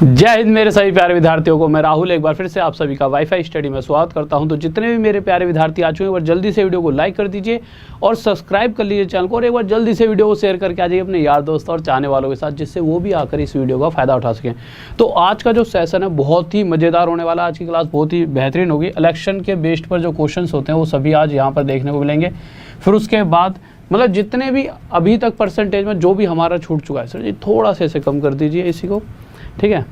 जय हिंद मेरे सभी प्यारे विद्यार्थियों को। मैं राहुल एक बार फिर से आप सभी का वाईफाई स्टडी में स्वागत करता हूं। तो जितने भी मेरे प्यारे विद्यार्थी आ चुके हैं, एक बार जल्दी से वीडियो को लाइक कर दीजिए और सब्सक्राइब कर लीजिए चैनल को, और एक बार जल्दी से वीडियो को शेयर करके आ जाइए अपने यार दोस्त और चाहने वालों के साथ, जिससे वो भी आकर इस वीडियो का फ़ायदा उठा सकें। तो आज का जो सेशन है बहुत ही मज़ेदार होने वाला है। आज की क्लास बहुत ही बेहतरीन होगी। इलेक्शन के बेस्ड पर जो क्वेश्चन होते हैं वो सभी आज यहाँ पर देखने को मिलेंगे। फिर उसके बाद मतलब जितने भी अभी तक परसेंटेज में जो भी हमारा छूट चुका है, सर जी थोड़ा सा इसे कम कर दीजिए इसी को, ठीक है।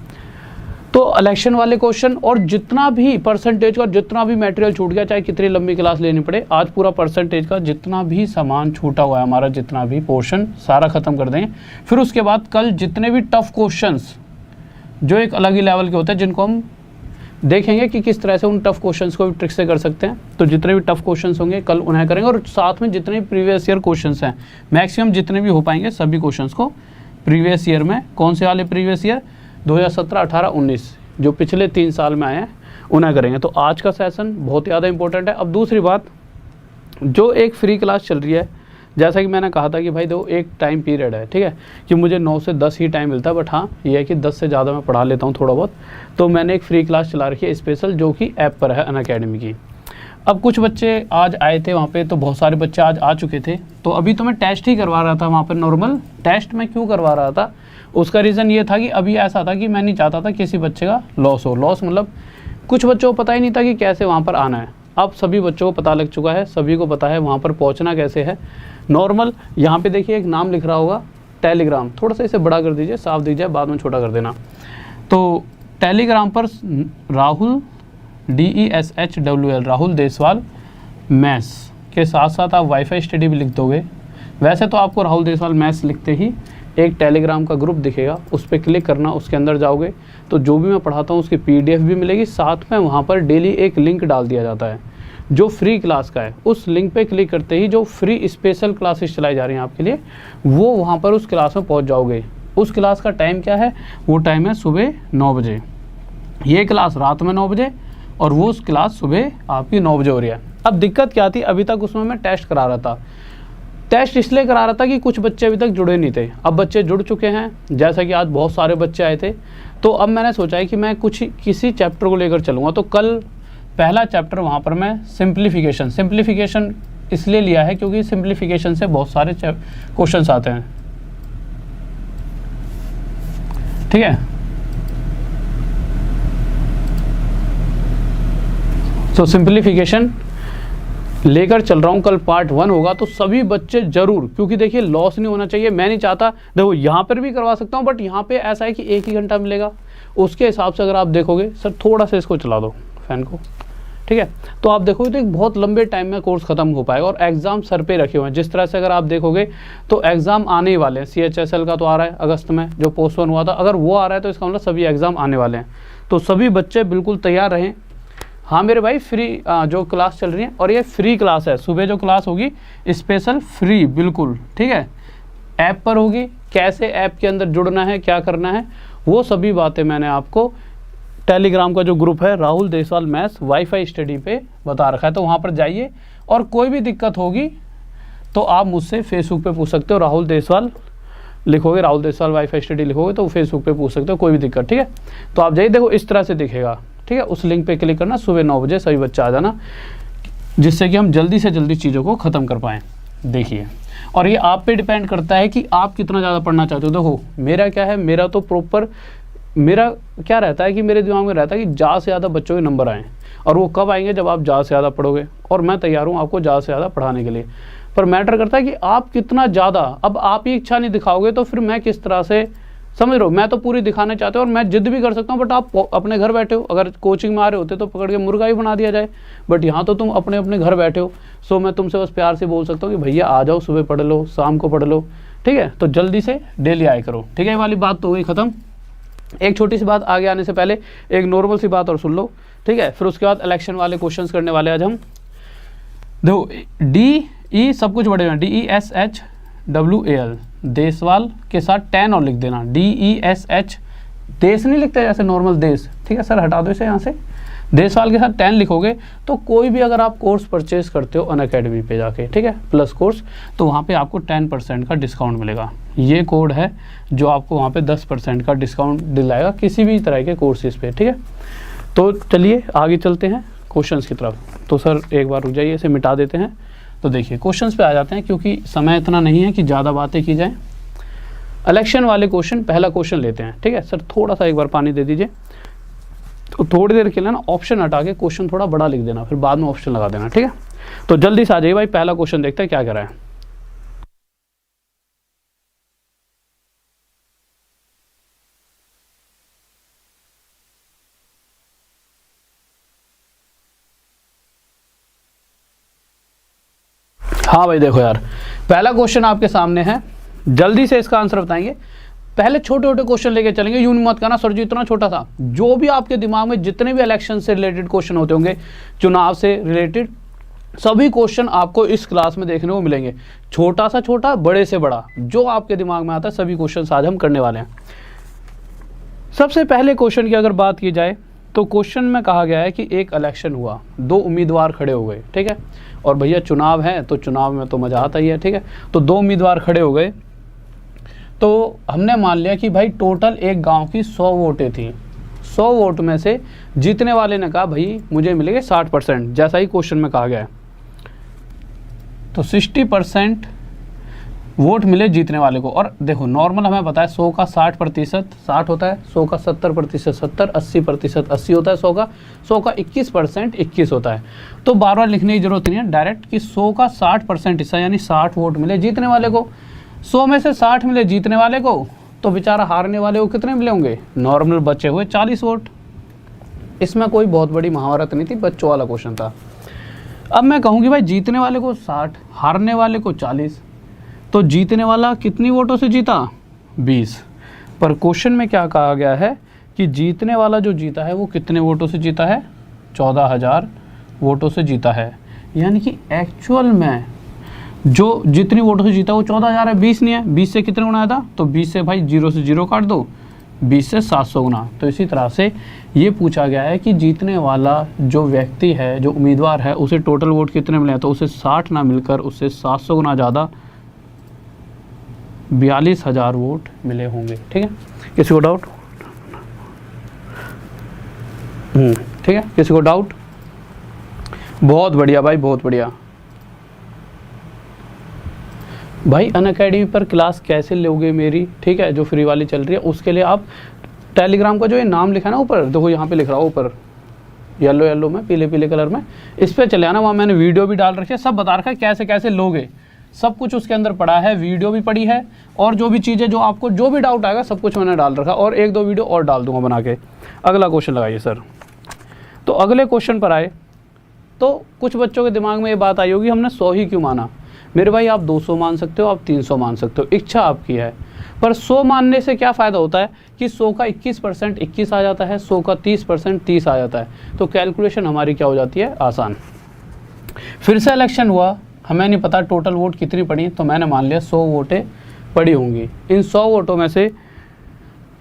तो इलेक्शन वाले क्वेश्चन और जितना भी परसेंटेज का जितना भी मटेरियल छूट गया, चाहे कितनी लंबी क्लास लेनी पड़े, आज पूरा परसेंटेज का जितना भी सामान छूटा हुआ है हमारा, जितना भी पोर्शन सारा खत्म कर देंगे। फिर उसके बाद कल जितने भी टफ क्वेश्चंस जो एक अलग ही लेवल के होते हैं, जिनको हम देखेंगे कि किस तरह से उन टफ क्वेश्चंस को भी ट्रिक से कर सकते हैं। तो जितने भी टफ क्वेश्चंस होंगे कल उन्हें करेंगे, और साथ में जितने भी प्रीवियस ईयर क्वेश्चंस हैं मैक्सिमम जितने भी हो पाएंगे सभी क्वेश्चंस को प्रीवियस ईयर में, कौन से वाले प्रीवियस ईयर 2017, 18, 19 जो पिछले 3 साल में आए हैं उन्हें करेंगे। तो आज का सेशन बहुत ज़्यादा इंपॉर्टेंट है। अब दूसरी बात, जो एक फ्री क्लास चल रही है, जैसा कि मैंने कहा था कि भाई दो एक टाइम पीरियड है, ठीक है, कि मुझे 9 से 10 ही टाइम मिलता है, बट हाँ ये है कि 10 से ज़्यादा मैं पढ़ा लेता हूँ थोड़ा बहुत। तो मैंने एक फ्री क्लास चला रखी है स्पेशल, जो कि ऐप पर है अनअकैडमी की। अब कुछ बच्चे आज आए थे वहाँ पे, तो बहुत सारे बच्चे आज आ चुके थे। तो अभी तो मैं टेस्ट ही करवा रहा था वहाँ पर, नॉर्मल टेस्ट मैं क्यों करवा रहा था, उसका रीज़न ये था कि अभी ऐसा था कि मैं नहीं चाहता था किसी बच्चे का लॉस हो। लॉस मतलब कुछ बच्चों को पता ही नहीं था कि कैसे वहाँ पर आना है। अब सभी बच्चों को पता लग चुका है, सभी को पता है वहाँ पर पहुँचना कैसे है। नॉर्मल यहाँ पे देखिए एक नाम लिख रहा होगा टेलीग्राम, थोड़ा सा इसे बड़ा कर दीजिए, साफ दीजिए, बाद में छोटा कर देना। तो टेलीग्राम पर राहुल DESHWL राहुल देसवाल मैथ्स के साथ साथ आप वाईफाई स्टडी भी लिख दोगे। वैसे तो आपको राहुल देसवाल मैथ्स लिखते ही एक टेलीग्राम का ग्रुप दिखेगा, उस पर क्लिक करना, उसके अंदर जाओगे तो जो भी मैं पढ़ाता हूँ उसकी PDF भी मिलेगी। साथ में वहाँ पर डेली एक लिंक डाल दिया जाता है जो फ्री क्लास का है। उस लिंक पे क्लिक करते ही जो फ्री स्पेशल क्लासेस चलाई जा रही हैं आपके लिए, वो वहाँ पर उस क्लास में पहुँच जाओगे। उस क्लास का टाइम क्या है, वो टाइम है सुबह 9 बजे। ये क्लास रात में 9 बजे और वो क्लास सुबह आपकी 9 बजे हो रही है। अब दिक्कत क्या थी, अभी तक उसमें मैं टेस्ट करा रहा था। टेस्ट इसलिए करा रहा था कि कुछ बच्चे अभी तक जुड़े नहीं थे, अब बच्चे जुड़ चुके हैं। जैसा कि आज बहुत सारे बच्चे आए थे, तो अब मैंने सोचा है कि मैं किसी चैप्टर को लेकर चलूँगा। तो कल पहला चैप्टर वहाँ पर मैं सिंप्लीफिकेशन इसलिए लिया है क्योंकि सिंप्लीफिकेशन से बहुत सारे क्वेश्चंस आते हैं, ठीक है। तो सिंप्लीफिकेशन लेकर चल रहा हूँ, कल पार्ट 1 होगा। तो सभी बच्चे जरूर, क्योंकि देखिए लॉस नहीं होना चाहिए। मैं नहीं चाहता, देखो यहाँ पर भी करवा सकता हूँ, बट यहाँ पे ऐसा है कि 1 ही घंटा मिलेगा। उसके हिसाब से अगर आप देखोगे, सर थोड़ा सा इसको चला दो फैन को, ठीक है, तो आप देखोगे तो एक बहुत लंबे टाइम में कोर्स खत्म हो पाएगा। और एग्जाम सर पे रखे हुए हैं, जिस तरह से अगर आप देखोगे तो एग्जाम आने ही वाले हैं। CHSL का तो आ रहा है अगस्त में, जो पोस्टपोन हुआ था, अगर वो आ रहा है तो इसका मतलब सभी एग्जाम आने वाले हैं। तो सभी बच्चे बिल्कुल तैयार रहें। हाँ मेरे भाई, फ्री जो क्लास चल रही है, और ये फ्री क्लास है। सुबह जो क्लास होगी स्पेशल फ्री बिल्कुल, ठीक है, ऐप पर होगी। कैसे ऐप के अंदर जुड़ना है, क्या करना है, वो सभी बातें मैंने आपको टेलीग्राम का जो ग्रुप है Rahul Deswal maths wifi study पे बता रखा है। तो वहाँ पर जाइए, और कोई भी दिक्कत होगी तो आप मुझसे फेसबुक पे पूछ सकते हो। राहुल देसवाल लिखोगे, राहुल देसवाल वाईफाई स्टडी लिखोगे तो फेसबुक पे पूछ सकते हो, कोई भी दिक्कत, ठीक है। तो आप जाइए, देखो इस तरह से दिखेगा, ठीक है। उस लिंक पे क्लिक करना, सुबह 9 बजे सभी बच्चे आ जाना, जिससे कि हम जल्दी से जल्दी चीज़ों को ख़त्म कर पाएँ। देखिए, और ये आप पे डिपेंड करता है कि आप कितना ज़्यादा पढ़ना चाहते हो। देखो मेरा क्या है, मेरा तो प्रॉपर मेरा क्या रहता है कि मेरे दिमाग में रहता है कि ज़्यादा से ज़्यादा बच्चों के नंबर आएँ, और वो कब आएंगे, जब आप ज़्यादा से ज़्यादा पढ़ोगे। और मैं तैयार हूँ आपको ज़्यादा से ज़्यादा पढ़ाने के लिए, पर मैटर करता है कि आप कितना ज़्यादा। अब आप ही इच्छा नहीं दिखाओगे तो फिर मैं किस तरह से, समझ रहे हो। मैं तो पूरी दिखाना चाहता हूँ और मैं जिद भी कर सकता हूँ, बट आप अपने घर बैठे हो। अगर कोचिंग में आ रहे होते तो पकड़ के मुर्गा ही बना दिया जाए, बट यहाँ तो तुम अपने अपने घर बैठे हो। सो मैं तुमसे बस प्यार से बोल सकता हूँ कि भैया आ जाओ, सुबह पढ़ लो, शाम को पढ़ लो, ठीक है। तो जल्दी से डेली आए करो, ठीक है। ये वाली बात तो हो गई ख़त्म। एक छोटी सी बात आगे आने से पहले एक नॉर्मल सी बात और सुन लो, ठीक है। फिर उसके बाद इलेक्शन वाले क्वेश्चंस करने वाले आज हम। देखो DE सब कुछ बढ़ेगा, DESHWAL देसवाल के साथ 10 और लिख देना। DESH देश नहीं लिखते जैसे नॉर्मल देश, ठीक है सर, हटा दो इसे यहाँ से। देशपाल के साथ 10 लिखोगे तो कोई भी अगर आप कोर्स परचेज करते हो अनअकैडमी पे जाके, ठीक है, प्लस कोर्स, तो वहाँ पे आपको 10% का डिस्काउंट मिलेगा। ये कोड है जो आपको वहाँ पे 10% का डिस्काउंट दिलाएगा किसी भी तरह के कोर्सेज पे, ठीक है। तो चलिए आगे चलते हैं क्वेश्चंस की तरफ। तो सर एक बार रुक जाइए, इसे मिटा देते हैं। तो देखिए क्वेश्चंस पे आ जाते हैं, क्योंकि समय इतना नहीं है कि ज़्यादा बातें की जाएँ। इलेक्शन वाले क्वेश्चन, पहला क्वेश्चन लेते हैं, ठीक है। सर थोड़ा सा एक बार पानी दे दीजिए। तो थोड़ी देर के लिए ना ऑप्शन हटा के क्वेश्चन थोड़ा बड़ा लिख देना, फिर बाद में ऑप्शन लगा देना, ठीक है। तो जल्दी से आ जाइए भाई, पहला क्वेश्चन देखते हैं क्या कह रहा है। हाँ भाई देखो यार, पहला क्वेश्चन आपके सामने है, जल्दी से इसका आंसर बताएंगे। पहले छोटे छोटे क्वेश्चन लेके चलेंगे, यूं मत करना सर जी इतना छोटा था। जो भी आपके दिमाग में जितने भी इलेक्शन से रिलेटेड क्वेश्चन होते होंगे, चुनाव से रिलेटेड, सभी क्वेश्चन आपको इस क्लास में देखने को मिलेंगे। छोटा सा छोटा, बड़े से बड़ा, जो आपके दिमाग में आता है सभी क्वेश्चन आज हम करने वाले हैं। सबसे पहले क्वेश्चन की अगर बात की जाए तो क्वेश्चन में कहा गया है कि एक इलेक्शन हुआ, 2 उम्मीदवार खड़े हो गए, ठीक है। और भैया चुनाव है तो चुनाव में तो मज़ा आता ही है, ठीक है। तो 2 उम्मीदवार खड़े हो गए, तो हमने मान लिया कि भाई टोटल एक गांव की 100 वोटें थी। 100 वोट में से जीतने वाले ने कहा भाई मुझे मिलेंगे 60%, जैसा ही क्वेश्चन में कहा गया है। तो 60% वोट मिले जीतने वाले को। और देखो नॉर्मल हमें पता है 100 का 60% 60 होता है, 100 का 70% 70, 80% 80 होता है, 100 का 21% 21 होता है। तो बार बार लिखने की जरूरत नहीं है, डायरेक्ट कि 100 का 60% हिस्सा यानी 60 वोट मिले जीतने वाले को। 100 में से 60 मिले जीतने वाले को, तो बेचारा हारने वाले को कितने मिले होंगे? नॉर्मल बचे हुए 40 वोट। इसमें कोई बहुत बड़ी महाभारत नहीं थी, बच्चों वाला क्वेश्चन था। अब मैं कहूँगी भाई जीतने वाले को 60, हारने वाले को 40, तो जीतने वाला कितनी वोटों से जीता? 20। पर क्वेश्चन में क्या कहा गया है कि जीतने वाला जो जीता है वो कितने वोटों से जीता है? 14,000 वोटों से जीता है। यानी कि एक्चुअल में जो जितनी वोटों से जीता वो 14,000 है, 20 नहीं है। 20 से कितने गुना आया था? तो 20 से भाई 0 से 0 काट दो, 20 से 700 गुना। तो इसी तरह से ये पूछा गया है कि जीतने वाला जो व्यक्ति है, जो उम्मीदवार है, उसे टोटल वोट कितने मिले हैं? तो उसे 60 ना मिलकर उससे 700 गुना ज़्यादा 42,000 वोट मिले होंगे। ठीक है, किसी को डाउट? ठीक है, किसी को डाउट? बहुत बढ़िया भाई, बहुत बढ़िया। भाई अनअकैडमी पर क्लास कैसे लोगे मेरी? ठीक है, जो फ्री वाली चल रही है उसके लिए आप टेलीग्राम का जो ये नाम लिखा है ना ऊपर, देखो यहाँ पे लिख रहा हूँ ऊपर येलो येलो में, पीले पीले कलर में, इस पर चले आना। वहाँ मैंने वीडियो भी डाल रखी है, सब बता रखा है कैसे कैसे लोगे, सब कुछ उसके अंदर पड़ा है, वीडियो भी पड़ी है, और जो भी चीज़ें जो आपको जो भी डाउट आएगा सब कुछ मैंने डाल रखा, और 1-2 वीडियो और डाल दूंगा बना के। अगला क्वेश्चन लगाइए सर। तो अगले क्वेश्चन पर आए तो कुछ बच्चों के दिमाग में ये बात आई होगी हमने 100 ही क्यों माना? मेरे भाई आप 200 मान सकते हो, आप 300 मान सकते हो, इच्छा आपकी है। पर 100 मानने से क्या फ़ायदा होता है कि 100 का 21% 21 आ जाता है, 100 का 30% 30 आ जाता है। तो कैलकुलेशन हमारी क्या हो जाती है? आसान। फिर से इलेक्शन हुआ, हमें नहीं पता टोटल वोट कितनी पड़ी, तो मैंने मान लिया 100 वोटें पड़ी होंगी। इन 100 वोटों में से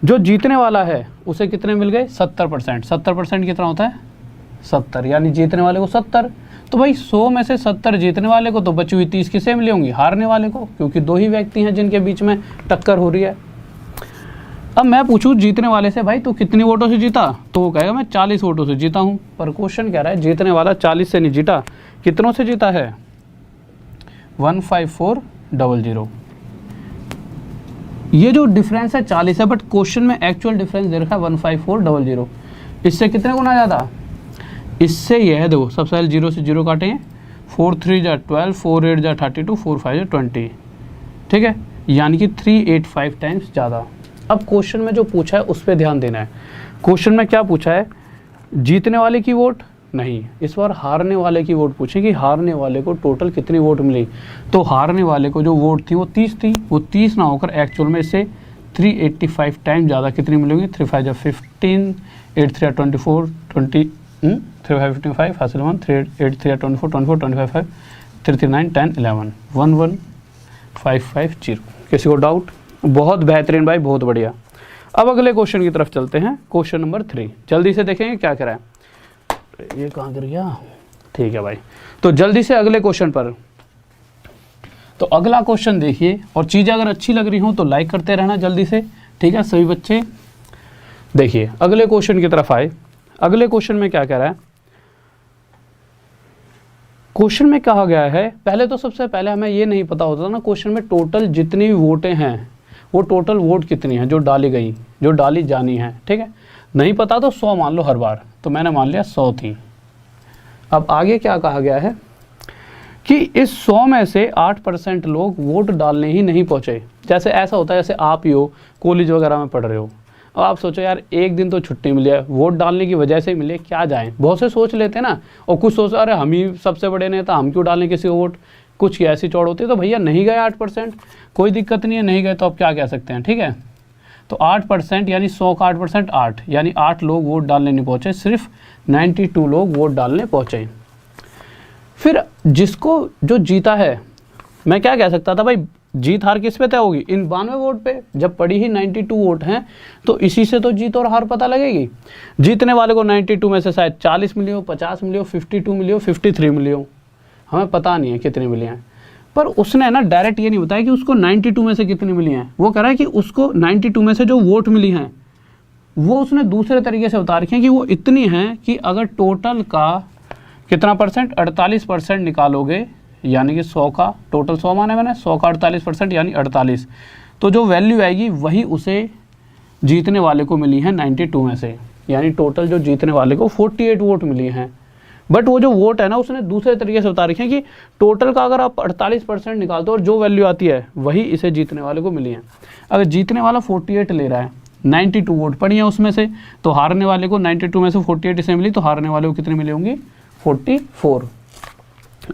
जो जीतने वाला है उसे कितने मिल गए? 70%। 70% कितना होता है? 70, यानी जीतने वाले को 70। तो भाई 100 में से 70 जीतने वाले को, तो बची हुई 30 किसे मिली होंगी? हारने वाले को, क्योंकि 2 ही व्यक्ति हैं जिनके बीच में टक्कर हो रही है। अब मैं पूछूं जीतने वाले से, भाई तू कितनी वोटों से जीता? तो वो कहेगा मैं 40 वोटों से जीता हूं। पर क्वेश्चन कह रहा है जीतने वाला 40 से नहीं जीता, कितनों से जीता है? 15400। ये जो डिफरेंस है 40 है, बट क्वेश्चन में एक्चुअल डिफरेंस दे रखा है 15400। इससे कितने गुना ज़्यादा? इससे यह है, देखो सबसे पहले 0 से 0 काटेंगे, 4 3 जा 12, 4 8 जा 32, 4 5 जा 20। ठीक है, यानी कि 385 टाइम्स ज़्यादा। अब क्वेश्चन में जो पूछा है उस पर ध्यान देना है। क्वेश्चन में क्या पूछा है? जीतने वाले की वोट नहीं, इस बार हारने वाले की वोट पूछे कि हारने वाले को टोटल कितनी वोट मिली। तो हारने वाले को जो वोट थी वो 30 थी, वो 30 ना होकर एक्चुअल में इससे 385 टाइम ज़्यादा कितनी मिलेगी? 3 5 जा 15, 8 3 24, 20, 3 5 55, हासिल 1, 3 8 3 24, 24 25 5, 3 3 9 10 11, 11550। किसी को डाउट? बहुत बेहतरीन भाई, बहुत बढ़िया। अब अगले क्वेश्चन की तरफ चलते हैं, क्वेश्चन नंबर 3। जल्दी से देखेंगे क्या कह रहा है। ये कहाँ गिर गया, ठीक है भाई। तो जल्दी से अगले क्वेश्चन पर। तो अगला क्वेश्चन देखिए, और चीज़ें अगर अच्छी लग रही हो तो लाइक करते रहना जल्दी से, ठीक है सभी बच्चे। देखिए अगले क्वेश्चन की तरफ आए। अगले क्वेश्चन में क्या कह रहा है, क्वेश्चन में कहा गया है, पहले तो सबसे पहले हमें ये नहीं पता होता ना क्वेश्चन में टोटल जितनी भी वोटें हैं वो टोटल वोट कितनी है जो डाली गई, जो डाली जानी है, ठीक है। नहीं पता तो 100 मान लो हर बार, तो मैंने मान लिया 100 थी। अब आगे क्या कहा गया है कि इस 100 में से 8% लोग वोट डालने ही नहीं पहुँचे। जैसे ऐसा होता है जैसे आप ही हो, कॉलेज वगैरह में पढ़ रहे हो, अब आप सोचो यार एक दिन तो छुट्टी मिली है, वोट डालने की वजह से मिली है, क्या जाएं। बहुत से सोच लेते हैं ना, और कुछ सोच अरे हम ही सबसे बड़े नेता, हम क्यों डालें किसी को वोट, कुछ की ऐसी चौड़ होती है। तो भैया नहीं गए 8%, कोई दिक्कत नहीं है, नहीं गए तो आप क्या कह सकते हैं, ठीक है। तो 8% यानी 100 का 8% 8, यानी 8 लोग वोट डालने नहीं पहुँचे, सिर्फ 92 लोग वोट डालने पहुँचे। फिर जिसको जो जीता है, मैं क्या कह सकता था भाई, जीत हार किस पे तय होगी, इन 92 वोट पे। जब पड़ी ही 92 वोट हैं तो इसी से तो जीत और हार पता लगेगी। जीतने वाले को 92 में से शायद 40 मिली हो, 50 मिली हो, 52 मिली हो, 53 मिली हो, हमें पता नहीं है कितनी मिली हैं। पर उसने ना डायरेक्ट ये नहीं बताया कि उसको 92 में से कितनी मिली हैं, वो कह रहा है कि उसको 92 में से जो वोट मिली हैं वो उसने दूसरे तरीके से बता रखी हैं कि वो इतनी हैं कि अगर टोटल का कितना परसेंट, 48% निकालोगे, यानी कि 100 का टोटल 100 माना मैंने, 100 का 48% यानी 48, तो जो वैल्यू आएगी वही उसे जीतने वाले को मिली है 92 में से। यानी टोटल जो जीतने वाले को 48 वोट मिली हैं। बट वो जो वोट है ना उसने दूसरे तरीके से बता रखे हैं कि टोटल का अगर आप 48% निकालते हो और जो वैल्यू आती है वही इसे जीतने वाले को मिली है। अगर जीतने वाला 48 ले रहा है, 92 वोट पड़ी है उसमें से, तो हारने वाले को 92 में से 48 इसे मिली, तो हारने वाले को कितनी मिली होंगी, 44।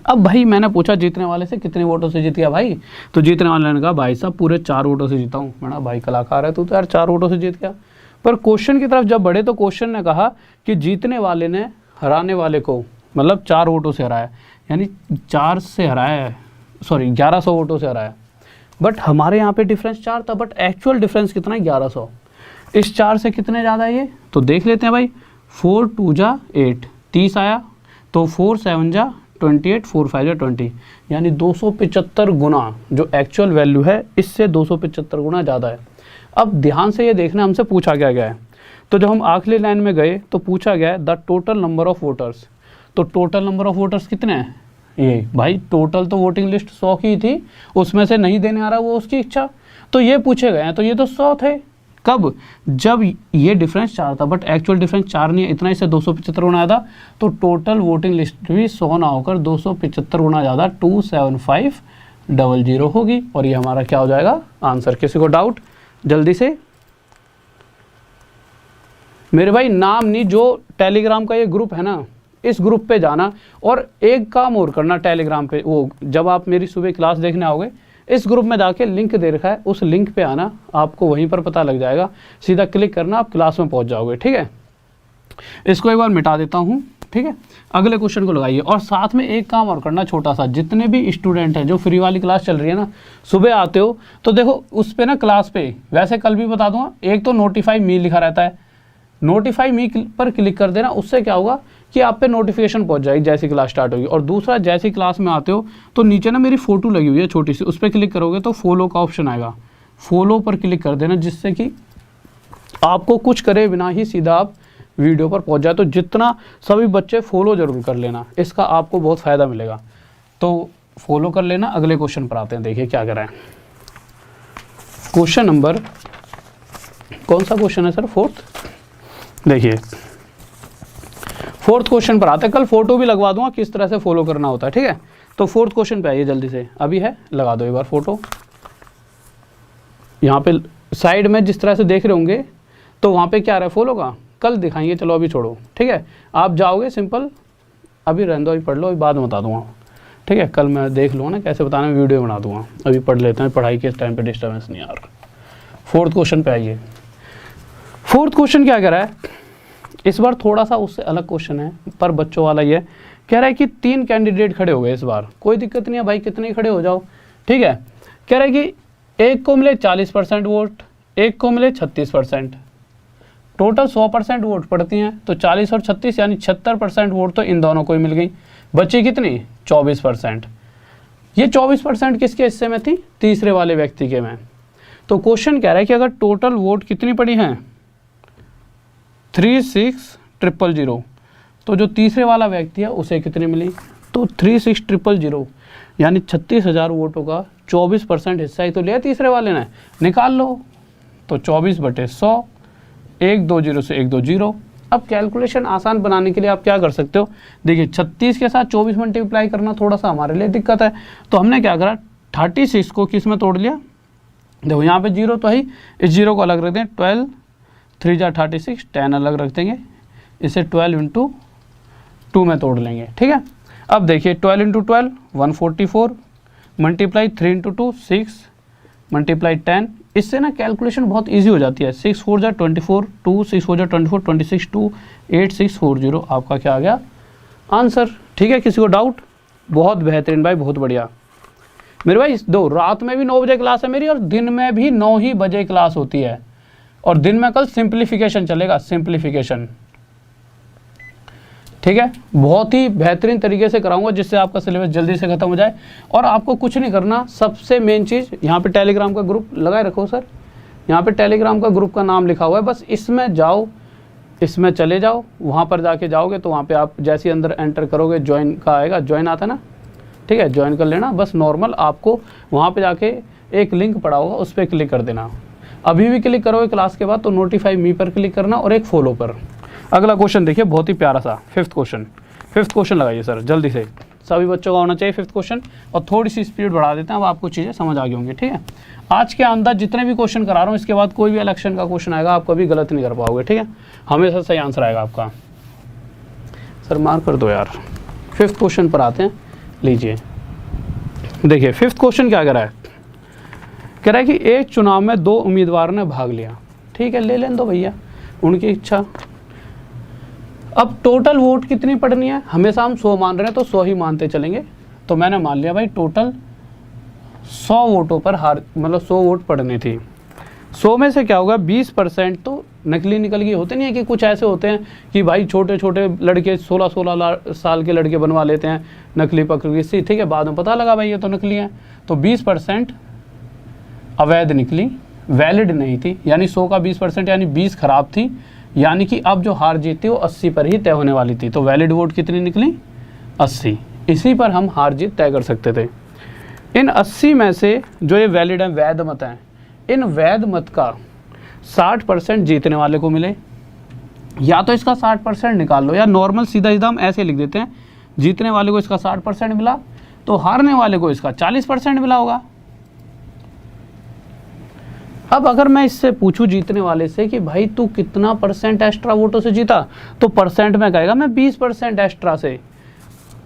अब भाई मैंने पूछा जीतने वाले से कितने वोटों से जीत गया भाई, तो जीतने वाले ने कहा भाई साहब पूरे 4 वोटों से जीता हूँ। मैंने भाई कलाकार है तू तो यार, 4 वोटों से जीत गया। पर क्वेश्चन की तरफ जब बढ़े तो क्वेश्चन ने कहा कि जीतने वाले ने हराने वाले को मतलब 4 वोटों से हराया, यानी 4 से हराया है, सॉरी 1100 वोटों से हराया। बट हमारे यहाँ पे डिफरेंस 4 था, बट एक्चुअल डिफरेंस कितना है, 1100। इस 4 से कितने ज़्यादा है ये, तो देख लेते हैं भाई। 4 2 जा 8, 30 आया, तो 4 7 जा 28, 4 5 जा 20, यानी 275 गुना जो एक्चुअल वैल्यू है इससे 275 गुना ज़्यादा है। अब ध्यान से ये देखना हमसे पूछा क्या गया है। तो जब हम आखिरी लाइन में गए तो पूछा गया है the total number of voters. तो टोटल नंबर ऑफ वोटर्स कितने हैं, ये भाई टोटल तो वोटिंग लिस्ट 100 की थी, उसमें से नहीं देने आ रहा वो उसकी इच्छा, तो ये पूछे गए हैं, तो ये तो 100 थे। कब, जब ये डिफरेंस 4 था, बट एक्चुअल डिफरेंस 4 नहीं है, इतना इससे 275 गुना ज़्यादा, तो टोटल वोटिंग लिस्ट भी 100 ना होकर 275 गुना ज़्यादा 27500 होगी, और ये हमारा क्या हो जाएगा आंसर। किसी को डाउट जल्दी से मेरे भाई, नाम नहीं, जो टेलीग्राम का ये ग्रुप है ना, इस ग्रुप पे जाना और एक काम और करना टेलीग्राम पे, वो जब आप मेरी सुबह क्लास देखने आओगे इस ग्रुप में जाके लिंक दे रखा है, उस लिंक पे आना, आपको वहीं पर पता लग जाएगा, सीधा क्लिक करना, आप क्लास में पहुंच जाओगे, ठीक है। इसको एक बार मिटा देता हूँ, ठीक है। अगले क्वेश्चन को लगाइए, और साथ में एक काम और करना छोटा सा, जितने भी स्टूडेंट हैं जो फ्री वाली क्लास चल रही है ना, सुबह आते हो तो देखो उस पर ना क्लास पे, वैसे कल भी बता दूंगा, एक तो नोटिफाई मी लिखा रहता है, नोटिफाई मी पर क्लिक कर देना, उससे क्या होगा कि आप पे नोटिफिकेशन पहुंच जाएगी जैसी क्लास स्टार्ट होगी। और दूसरा, जैसी क्लास में आते हो तो नीचे ना मेरी फ़ोटो लगी हुई है छोटी सी, उस पर क्लिक करोगे तो फॉलो का ऑप्शन आएगा, फॉलो पर क्लिक कर देना, जिससे कि आपको कुछ करे बिना ही सीधा आप वीडियो पर पहुंच जाए। तो जितना सभी बच्चे फॉलो ज़रूर कर लेना, इसका आपको बहुत फ़ायदा मिलेगा, तो फॉलो कर लेना। अगले क्वेश्चन पर आते हैं, देखिए क्या कर रहे हैं। क्वेश्चन नंबर, कौन सा क्वेश्चन है सर, 4th, देखिए 4th क्वेश्चन पर आते हैं। कल फोटो भी लगवा दूंगा किस तरह से फॉलो करना होता है, ठीक है। तो 4th क्वेश्चन पे आइए जल्दी से, अभी है, लगा दो एक बार फोटो। यहाँ पे साइड में जिस तरह से देख रहे होंगे तो वहाँ पे क्या रहा है फॉलो का, कल दिखाएंगे, चलो अभी छोड़ो, ठीक है। आप जाओगे सिंपल, अभी रहने दो, अभी पढ़ लो, अभी बाद में बता दूंगा, ठीक है। कल मैं देख लूँगा ना कैसे बताना, वीडियो बना दूंगा, अभी पढ़ लेते हैं, पढ़ाई के टाइम पर डिस्टर्बेंस नहीं आ रहा। 4th क्वेश्चन पे आइए। 4th क्वेश्चन क्या कह रहा है, इस बार थोड़ा सा उससे अलग क्वेश्चन है, पर बच्चों वाला ये कह रहा है कि 3 कैंडिडेट खड़े हो गए इस बार, कोई दिक्कत नहीं है भाई, कितने खड़े हो जाओ, ठीक है। कह रहा है कि एक को मिले 40% वोट, एक को मिले 36%, टोटल 100% वोट पड़ती हैं, तो 40 और 36 यानी 76% वोट तो इन दोनों को ही मिल गई। बची कितनी? 24%। ये 24% किसके हिस्से में थी? तीसरे वाले व्यक्ति के में। तो क्वेश्चन कह रहा है कि अगर टोटल वोट कितनी पड़ी हैं 36,000, तो जो तीसरे वाला व्यक्ति है उसे कितनी मिली? तो 36,000 यानी 36,000 वोटों का 24% हिस्सा ही तो लिया तीसरे वाले ने, निकाल लो। तो 24/100, 1 2 0 से 1 2 0। अब कैलकुलेशन आसान बनाने के लिए आप क्या कर सकते हो, देखिए 36 के साथ 24 मल्टीप्लाई करना थोड़ा सा हमारे लिए दिक्कत है, तो हमने क्या करा, 36 को किस में तोड़ लिया, देखो यहाँ पे 0 तो है, इस 0 को अलग रख दें, 12 3 जा 36, 10 अलग रख देंगे, इसे 12 × 2 में तोड़ लेंगे, ठीक है। अब देखिए 12 × 12 144, मल्टीप्लाई 3 × 2 6, मल्टीप्लाई 10, इससे ना कैलकुलेशन बहुत इजी हो जाती है। 6 4 जा 24, 2 6 4 जा 24, 26 2 8 6 4 0, आपका क्या आ गया? आंसर। ठीक है, किसी को डाउट? बहुत बेहतरीन भाई, बहुत बढ़िया मेरे भाई। दो रात में भी 9 बजे क्लास है मेरी, और दिन में भी 9 ही बजे क्लास होती है, और दिन में कल सिंप्लीफिकेशन चलेगा, सिंप्लीफिकेशन, ठीक है। बहुत ही बेहतरीन तरीके से कराऊंगा जिससे आपका सिलेबस जल्दी से खत्म हो जाए। और आपको कुछ नहीं करना, सबसे मेन चीज़ यहाँ पे टेलीग्राम का ग्रुप लगाए रखो सर, यहाँ पे टेलीग्राम का ग्रुप का नाम लिखा हुआ है, बस इसमें जाओ, इसमें चले जाओ, वहाँ पर जाके जाओगे तो वहाँ पे आप जैसे अंदर एंटर करोगे ज्वाइन का आएगा, ज्वाइन आता ना, ठीक है, ज्वाइन कर लेना। बस नॉर्मल आपको वहाँ पे जाके एक लिंक पड़ा होगा, उस पर क्लिक कर देना। अभी भी क्लिक करोगे क्लास के बाद तो नोटिफाई मी पर क्लिक करना और एक फॉलो पर। अगला क्वेश्चन देखिए, बहुत ही प्यारा सा 5th क्वेश्चन लगाइए सर जल्दी से, सभी बच्चों का होना चाहिए 5th क्वेश्चन। और थोड़ी सी स्पीड बढ़ा देते हैं, अब आपको चीज़ें समझ आ गई होंगी, ठीक है। आज के अंदर जितने भी क्वेश्चन करा रहा हूँ, इसके बाद कोई भी इलेक्शन का क्वेश्चन आएगा आप कभी गलत नहीं कर पाओगे, ठीक है, हमेशा सही आंसर आएगा आपका। सर मार्क कर दो यार। 5th क्वेश्चन पर आते हैं, लीजिए देखिए 5th क्वेश्चन क्या कह रहा है, कह रहा है कि एक चुनाव में 2 उम्मीदवारों ने भाग लिया, ठीक है, ले लें दो भैया, उनकी इच्छा। अब टोटल वोट कितनी पड़नी है, हमेशा हम 100 मान रहे हैं तो 100 ही मानते चलेंगे, तो मैंने मान लिया भाई टोटल 100 वोटों पर हार, मतलब 100 वोट पड़नी थी। 100 में से क्या होगा, 20% तो नकली निकल गई। होते नहीं है कि कुछ ऐसे होते हैं कि भाई छोटे छोटे लड़के 16-16 साल के लड़के बनवा लेते हैं नकली पकड़ सी, ठीक है, बाद में पता लगा भाई ये तो नकली है। तो 20% अवैध निकली, वैलिड नहीं थी, यानी 100 का 20% यानी 20 खराब थी, यानी कि अब जो हार जीत थी वो 80 पर ही तय होने वाली थी। तो वैलिड वोट कितनी निकली, 80, इसी पर हम हार जीत तय कर सकते थे। इन 80 में से जो ये वैलिड है, वैध मत हैं, इन वैध मत का 60% जीतने वाले को मिले, या तो इसका 60% निकाल लो, या नॉर्मल सीधा सीधा हम ऐसे लिख देते हैं, जीतने वाले को इसका 60% मिला तो हारने वाले को इसका 40% मिला होगा। अब अगर मैं इससे पूछूं जीतने वाले से कि भाई तू कितना % एक्स्ट्रा वोटों से जीता, तो परसेंट में कहेगा मैं 20% एक्स्ट्रा से,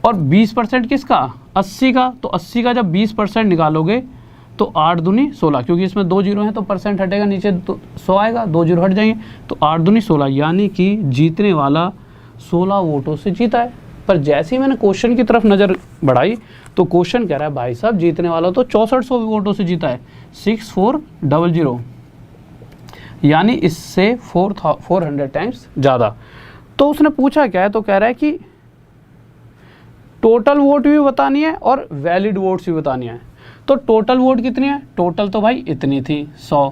और 20% किसका, 80 का। तो 80 का जब 20% निकालोगे तो 8 दूनी 16, क्योंकि इसमें 2 जीरो हैं तो परसेंट हटेगा, नीचे 100 आएगा, 2 जीरो हट जाएंगे, तो 8 दूनी 16, यानी कि जीतने वाला 16 वोटों से जीता है। पर जैसे ही मैंने क्वेश्चन की तरफ नज़र बढ़ाई तो क्वेश्चन कह रहा है भाई साहब जीतने वाला तो 6400 वोटों से जीता है, 6400, यानी इससे 400 टाइम्स ज़्यादा। तो उसने पूछा क्या है, तो कह रहा है कि टोटल वोट भी बतानी है और वैलिड वोट्स भी बतानी है। तो टोटल वोट कितनी है, टोटल तो भाई इतनी थी 100,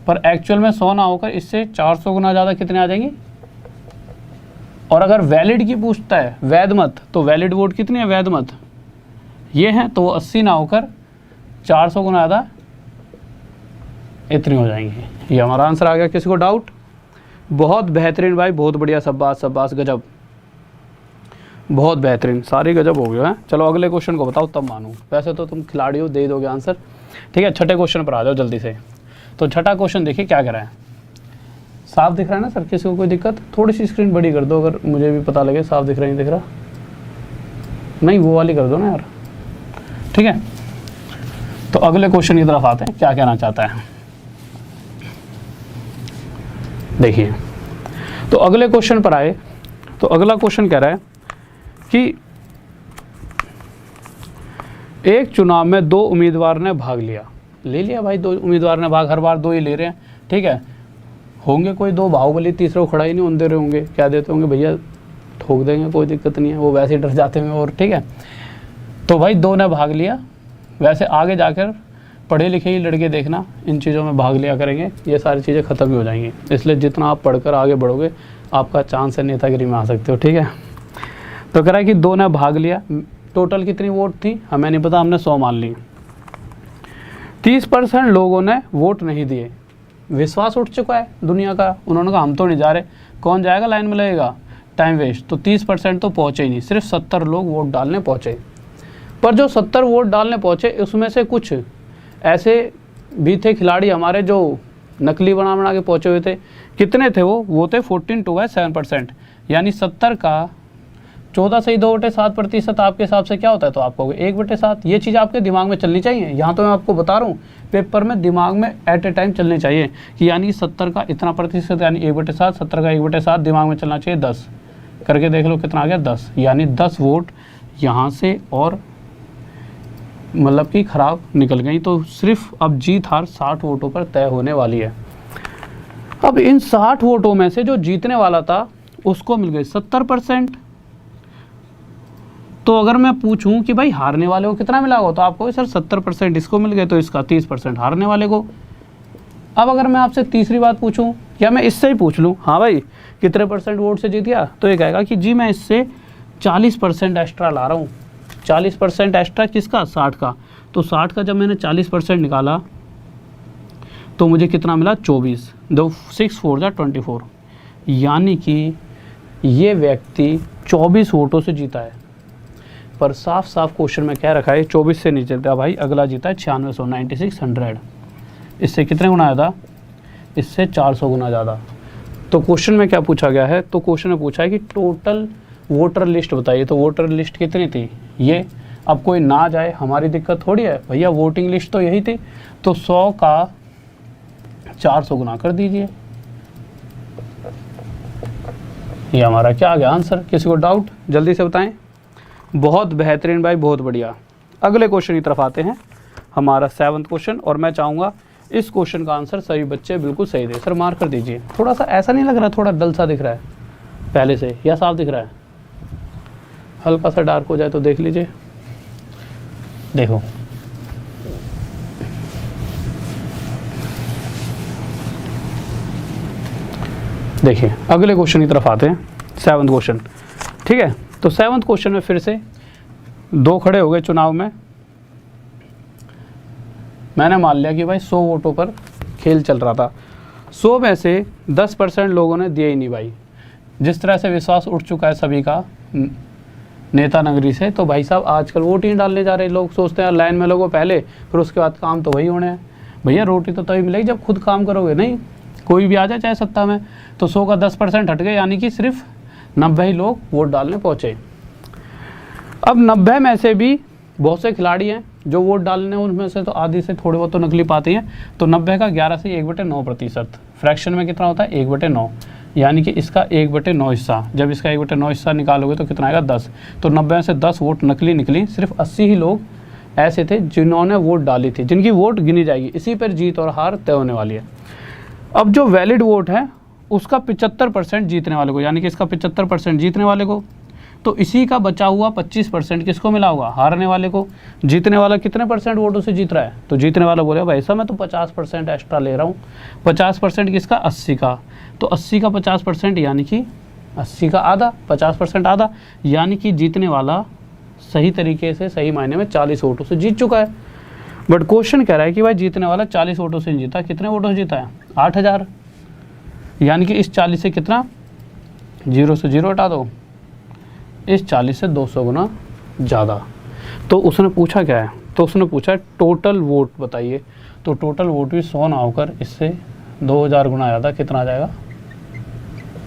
पर एक्चुअल में 100 ना होकर इससे 400 गुना ज़्यादा कितने आ जाएंगी। और अगर वैलिड की पूछता है, वैध मत, तो वैलिड वोट कितनी है, वैध मत ये हैं, तो 80 ना होकर 400 गुना ज़्यादा इतनी हो जाएंगी। ये हमारा आंसर आ गया। किसी को डाउट? बहुत बेहतरीन भाई, बहुत बढ़िया, शाबाश गजब, बहुत बेहतरीन, सारी गजब हो गया है। चलो अगले क्वेश्चन को बताओ तब मानूँ, वैसे तो तुम खिलाड़ी हो, दे ही दोगे आंसर, ठीक है। छठे क्वेश्चन पर आ जाओ जल्दी से। तो छठा क्वेश्चन देखिए क्या कह रहा है, साफ दिख रहा है ना सर, किसी को कोई दिक्कत? थोड़ी सी स्क्रीन बड़ी कर दो अगर मुझे भी पता लगे साफ दिख रहा नहीं दिख रहा, नहीं वो वाली कर दो ना यार, ठीक है। तो अगले क्वेश्चन की तरफ आते हैं, क्या कहना चाहता है देखिए। तो अगले क्वेश्चन पर आए तो अगला क्वेश्चन कह रहा है कि एक चुनाव में 2 उम्मीदवार ने भाग लिया, ले लिया भाई, 2 उम्मीदवार ने भाग, हर बार 2 ही ले रहे हैं, ठीक है। होंगे कोई दो बाहुबली, तीसरे को खड़ा ही नहीं होने दे रहे होंगे, क्या देते होंगे भैया ठोक देंगे, कोई दिक्कत नहीं है, वो वैसे ही डर जाते हैं। और ठीक है, तो भाई 2 ने भाग लिया। वैसे आगे जाकर पढ़े लिखे ही लड़के देखना इन चीज़ों में भाग लिया करेंगे, ये सारी चीज़ें ख़त्म ही हो जाएंगी। इसलिए जितना आप पढ़कर आगे बढ़ोगे आपका चांस है नेतागिरी में आ सकते हो, ठीक है। तो कह रहा है कि 2 ने भाग लिया, टोटल कितनी वोट थी हमें नहीं पता, हमने 100 मान ली। 30% लोगों ने वोट नहीं दिए, विश्वास उठ चुका है दुनिया का, उन्होंने कहा हम तो नहीं जा रहे, कौन जाएगा, लाइन में लगेगा, टाइम वेस्ट। तो 30% तो पहुँचे ही नहीं, सिर्फ 70 लोग वोट डालने पहुँचे। पर जो 70 वोट डालने पहुँचे उसमें से कुछ ऐसे भी थे खिलाड़ी हमारे जो नकली बना के पहुँचे हुए थे। कितने थे वो थे 14.7%, यानी 70 का 14 से ही 2/7% आपके हिसाब से क्या होता है, तो आप कहोगे 1/7। ये चीज़ आपके दिमाग में चलनी चाहिए। यहाँ तो मैं आपको बता रहा हूँ, पेपर में दिमाग में एट ए टाइम चलनी चाहिए कि यानी 70 का इतना प्रतिशत, यानी 1/7, 70 का 1/7 दिमाग में चलना चाहिए। 10 करके देख लो कितना आ गया, 10, यानी 10 वोट यहाँ से और मतलब कि खराब निकल गई। तो सिर्फ अब जीत हार 60 वोटों पर तय होने वाली है। अब इन 60 वोटों में से जो जीतने वाला था उसको मिल गई 70%। तो अगर मैं पूछूं कि भाई हारने वाले को कितना मिला होगा, तो आपको सर 70% इसको मिल गए, तो इसका 30% हारने वाले को। अब अगर मैं आपसे तीसरी बात पूछूं, या मैं इससे ही पूछ लूं, हाँ भाई कितने % वोट से जीत गया, तो ये कहेगा कि जी मैं इससे 40% एक्स्ट्रा ला रहा हूँ। 40% एक्स्ट्रा किसका, 60 का। तो 60 का जब मैंने 40% निकाला तो मुझे कितना मिला, 24, 2 6 4 जा 24, यानी कि ये व्यक्ति 24 वोटों से जीता है। पर साफ साफ क्वेश्चन में क्या रखा है, 24 से नहीं जीता भाई, अगला जीता है 9600, इससे कितने गुना ज़्यादा, इससे 400 गुना ज़्यादा। तो क्वेश्चन में क्या पूछा गया है, तो क्वेश्चन में पूछा है कि टोटल वोटर लिस्ट बताइए। तो वोटर लिस्ट कितनी थी, ये। अब कोई ना जाए हमारी दिक्कत थोड़ी है भैया, वोटिंग लिस्ट तो यही थी। तो 100 का 400 गुना कर दीजिए, ये हमारा क्या आ गया आंसर। किसी को डाउट जल्दी से बताएं। बहुत बेहतरीन भाई, बहुत बढ़िया। अगले क्वेश्चन की तरफ आते हैं, हमारा 7वां क्वेश्चन। और मैं चाहूँगा इस क्वेश्चन का आंसर सभी बच्चे बिल्कुल सही दे। सर मार्क कर दीजिए। थोड़ा सा ऐसा नहीं लग रहा, थोड़ा डल सा दिख रहा है पहले से, या साफ दिख रहा है, हल्का सा डार्क हो जाए तो देख लीजिए। देखो देखिए, अगले क्वेश्चन की तरफ आते हैं, 7वां क्वेश्चन, ठीक है। तो 7वां क्वेश्चन में फिर से 2 खड़े हो गए चुनाव में। मैंने मान लिया कि भाई 100 वोटों पर खेल चल रहा था, 100 में से 10% लोगों ने दिए ही नहीं भाई। जिस तरह से विश्वास उठ चुका है सभी का नेता नगरी से, तो भाई साहब आजकल वोट ही डालने जा रहे हैं। लोग सोचते हैं लाइन में लगो पहले, फिर उसके बाद काम तो वही होने हैं। भैया रोटी तो तभी मिलेगी जब खुद काम करोगे, नहीं कोई भी आ जाए चाहे सत्ता में। तो 100 का 10% हट गए, यानी कि सिर्फ 90 ही लोग वोट डालने पहुँचे। अब 90 में से भी बहुत से खिलाड़ी हैं जो वोट डालने, उनमें से तो आधी से थोड़े बहुत तो नकली पाते हैं। तो 90 का 11 से 1/9%, फ्रैक्शन में कितना होता है 1/9, यानी कि इसका 1/9 हिस्सा। जब इसका 1/9 हिस्सा निकालोगे तो कितना आएगा 10। तो 90 में से 10 वोट नकली निकली। सिर्फ 80 ही लोग ऐसे थे जिन्होंने वोट डाली थी, जिनकी वोट गिनी जाएगी। इसी पर जीत और हार तय होने वाली है। अब जो वैलिड वोट है उसका 75% जीतने वाले को, यानी कि इसका 75% जीतने वाले को। तो इसी का बचा हुआ 25% किसको मिला होगा, हारने वाले को। जीतने वाला कितने % वोटों से जीत रहा है, तो जीतने वाला बोले भाई साहब मैं तो 50% एक्स्ट्रा ले रहा हूँ। 50% किसका, 80 का। तो 80 का 50% यानी कि 80 का आधा, 50% आधा, यानी कि जीतने वाला सही तरीके से, सही मायने में 40 वोटों से जीत चुका है। बट क्वेश्चन कह रहा है कि भाई जीतने वाला 40 वोटों से जीता, कितने वोटों से जीता है, 8000। यानी कि इस 40 से कितना, 0 से 0 हटा दो, इस 40 से 200 गुना ज़्यादा। तो उसने पूछा क्या है, तो उसने पूछा टोटल वोट बताइए। तो टोटल वोट भी 100 ना होकर इससे 2000 गुना ज़्यादा, कितना आ जाएगा,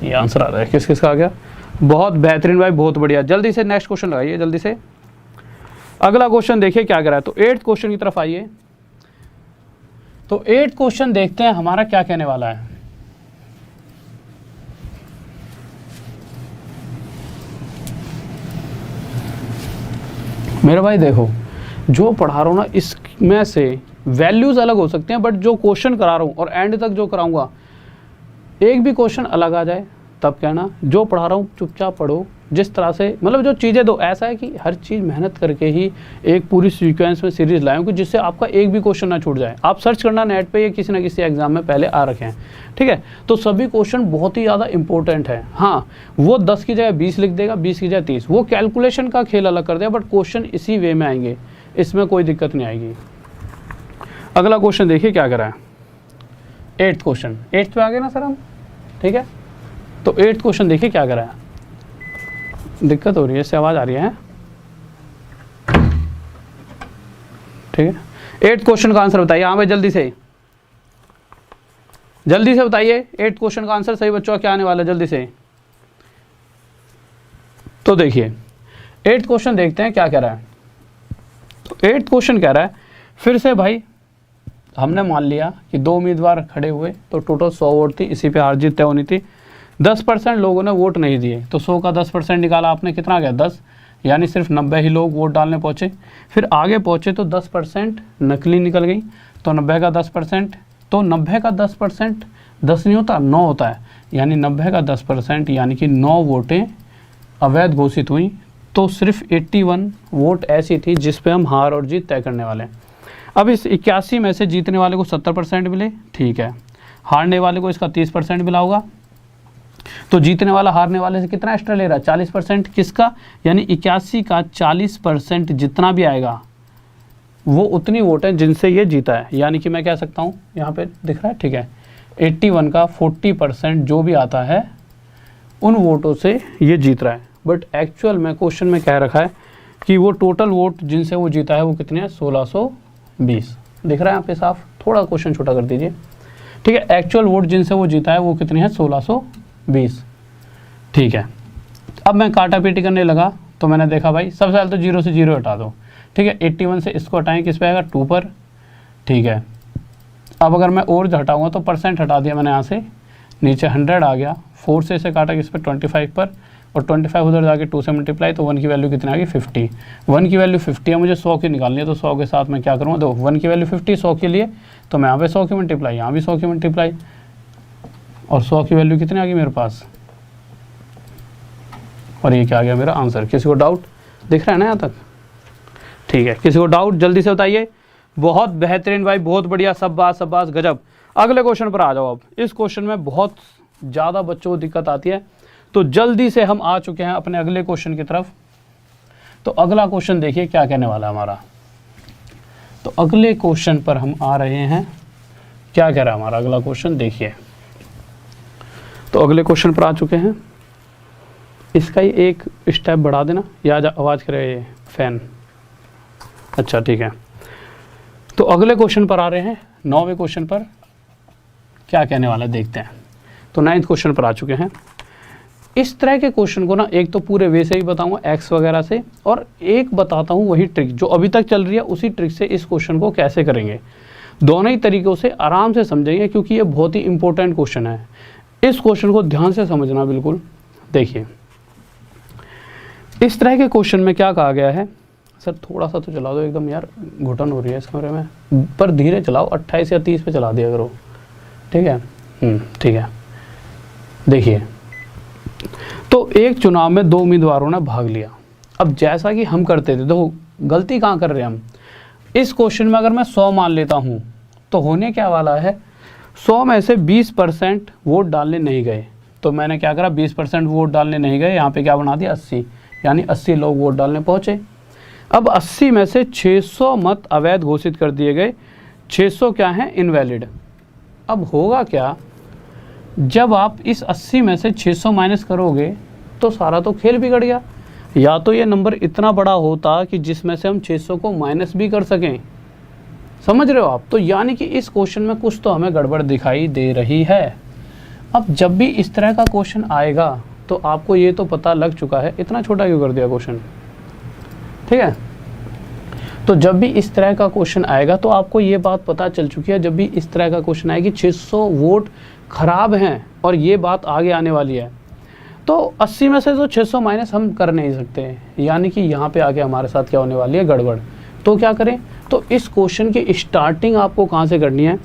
ये आंसर आ रहा है। किस किस का आ गया, बहुत बेहतरीन भाई, बहुत बढ़िया। जल्दी से नेक्स्ट क्वेश्चन लगाइए, जल्दी से अगला क्वेश्चन देखिए क्या कह रहा है। तो 8th क्वेश्चन की तरफ आइए। तो 8th क्वेश्चन देखते हैं हमारा क्या कहने वाला है। मेरे भाई देखो, जो पढ़ा रहा हूँ ना इसमें से वैल्यूज़ अलग हो सकते हैं, बट जो क्वेश्चन करा रहा हूँ और एंड तक जो कराऊंगा एक भी क्वेश्चन अलग आ जाए तब कहना, जो पढ़ा रहा हूँ चुपचाप पढ़ो, जिस तरह से मतलब जो चीज़ें दो, ऐसा है कि हर चीज़ मेहनत करके ही एक पूरी सीक्वेंस में सीरीज लाऊं कि जिससे आपका एक भी क्वेश्चन ना छूट जाए। आप सर्च करना नेट पे, ये किसी ना किसी एग्जाम में पहले आ रखे हैं, ठीक है। तो सभी क्वेश्चन बहुत ही ज़्यादा इंपॉर्टेंट है। हाँ, वो 10 की जगह 20 लिख देगा, 20 की जगह 30, वो कैलकुलेशन का खेल अलग कर देगा, बट क्वेश्चन इसी वे में आएंगे, इसमें कोई दिक्कत नहीं आएगी। अगला क्वेश्चन देखिए क्या करा है, 8th क्वेश्चन, 8th पे आ गए ना सर हम, ठीक है। तो 8th क्वेश्चन देखिए क्या करा है, दिक्कत हो रही है, इससे आवाज़ आ रही है, ठीक है। 8th क्वेश्चन का आंसर बताइए, हाँ भाई जल्दी से बताइए। 8th क्वेश्चन का आंसर सही बच्चों क्या आने वाला है, जल्दी से। तो देखिए 8th क्वेश्चन देखते हैं क्या कह रहा है। तो 8th क्वेश्चन कह रहा है, फिर से भाई हमने मान लिया कि 2 उम्मीदवार खड़े हुए तो टोटल 100 वोट थी, इसी पे हार जीत तय होनी थी। 10% लोगों ने वोट नहीं दिए, तो 100 का 10% निकाला आपने, कितना आ गया 10, यानी सिर्फ 90 ही लोग वोट डालने पहुँचे। फिर आगे पहुँचे तो 10% नकली निकल गई, तो 90 का 10%, तो 90 का 10% 10 नहीं होता 9 होता है, यानी 90 का 10% यानी कि 9 वोटें अवैध घोषित हुई। तो सिर्फ 81 वोट ऐसी थी जिस पे हम हार और जीत तय करने वाले हैं। अब इस 81 में से जीतने वाले को 70% मिले, ठीक है, हारने वाले को इसका 30% मिला होगा, तो जीतने वाला हारने वाले से कितना एक्स्ट्रा ले रहा है, 40%। किसका, यानी 81 का 40% जितना भी आएगा वो उतनी वोट है जिनसे ये जीता है। यानी कि मैं कह सकता हूँ, यहाँ पे दिख रहा है, ठीक है, 81 का 40% जो भी आता है उन वोटों से ये जीत रहा है। बट एक्चुअल में क्वेश्चन में कह रखा है कि वो टोटल वोट जिनसे वो जीता है वो कितने हैं, 1620। दिख रहा है यहाँ पे साफ, थोड़ा क्वेश्चन छोटा कर दीजिए, ठीक है। एक्चुअल वोट जिनसे वो जीता है वो कितने हैं, 1620, ठीक है। अब मैं काटा पीटी करने लगा तो मैंने देखा भाई सबसे पहले तो 0 से 0 हटा दो, ठीक है। 81 से इसको हटाएं, किस पे आएगा, 2 पर, ठीक है। अब अगर मैं और हटाऊंगा तो परसेंट हटा दिया मैंने यहाँ से, नीचे 100 आ गया, 4 से इसे काटा किस पे, 25 पर, और 25 उधर जाके 2 से मल्टीप्लाई, तो 1 की वैल्यू कितनी आ गई, 50। 1 की वैल्यू 50 है, मुझे 100 की निकालनी है, तो 100 के साथ मैं क्या करूँगा, दो 1 की वैल्यू 50 100 के लिए, तो मैं यहाँ पे 100 की मल्टीप्लाई, यहाँ भी 100 की मल्टीप्लाई, और 100 की वैल्यू कितनी आ गई मेरे पास, और ये क्या आ गया मेरा आंसर। किसी को डाउट दिख रहा है ना यहाँ तक, ठीक है। किसी को डाउट जल्दी से बताइए। बहुत बेहतरीन भाई, बहुत बढ़िया, शाबाश गजब। अगले क्वेश्चन पर आ जाओ। अब इस क्वेश्चन में बहुत ज़्यादा बच्चों को दिक्कत आती है, तो जल्दी से हम आ चुके हैं अपने अगले क्वेश्चन की तरफ। तो अगला क्वेश्चन देखिए क्या कहने वाला है हमारा। तो अगले क्वेश्चन पर हम आ रहे हैं, क्या कह रहा है हमारा अगला क्वेश्चन, देखिए। तो अगले क्वेश्चन पर आ चुके हैं, इसका ही एक स्टेप बढ़ा देना, या आवाज़ करे ये फैन, अच्छा ठीक है। तो अगले क्वेश्चन पर आ रहे हैं, 9वें क्वेश्चन पर क्या कहने वाला है देखते हैं। तो 9th क्वेश्चन पर आ चुके हैं। इस तरह के क्वेश्चन को ना एक तो पूरे वे से ही बताऊंगा एक्स वगैरह से, और एक बताता हूँ वही ट्रिक जो अभी तक चल रही है, उसी ट्रिक से इस क्वेश्चन को कैसे करेंगे। दोनों ही तरीक़ों से आराम से समझेंगे, क्योंकि ये बहुत ही इंपॉर्टेंट क्वेश्चन है। इस क्वेश्चन को ध्यान से समझना बिल्कुल। देखिए इस तरह के क्वेश्चन में क्या कहा गया है, सर थोड़ा सा तो चला दो, एकदम यार घुटन हो रही है इस कमरे में, पर धीरे चलाओ, 28 या 30 पे चला दिया करो, ठीक है। ठीक है। देखिए तो एक चुनाव में 2 उम्मीदवारों ने भाग लिया। अब जैसा कि हम करते थे, देखो गलती कहाँ कर रहे हैं हम, इस क्वेश्चन में अगर मैं 100 मान लेता हूँ तो होने क्या वाला है, 100 में से 20% वोट डालने नहीं गए, तो मैंने क्या करा, 20% वोट डालने नहीं गए, यहाँ पे क्या बना दिया 80, यानी 80 लोग वोट डालने पहुँचे। अब 80 में से 600 मत अवैध घोषित कर दिए गए, 600 क्या हैं, इनवैलिड। अब होगा क्या, जब आप इस 80 में से 600 माइनस करोगे तो सारा तो खेल बिगड़ गया। या तो ये नंबर इतना बड़ा होता कि जिसमें से हम 600 को माइनस भी कर सकें, समझ रहे हो आप। तो यानी कि इस क्वेश्चन में कुछ तो हमें गड़बड़ दिखाई दे रही है। अब जब भी इस तरह का क्वेश्चन आएगा तो आपको ये तो पता लग चुका है, इतना छोटा क्यों कर दिया क्वेश्चन, ठीक है। तो जब भी इस तरह का क्वेश्चन आएगा तो आपको ये बात पता चल चुकी है, जब भी इस तरह का क्वेश्चन आएगी 600 वोट खराब हैं और ये बात आगे आने वाली है, तो 80 में से तो 600 माइनस हम कर नहीं सकते, यानी कि यहाँ पे आगे हमारे साथ क्या होने वाली है, गड़बड़। तो क्या करें, तो इस क्वेश्चन की स्टार्टिंग आपको कहाँ से करनी है,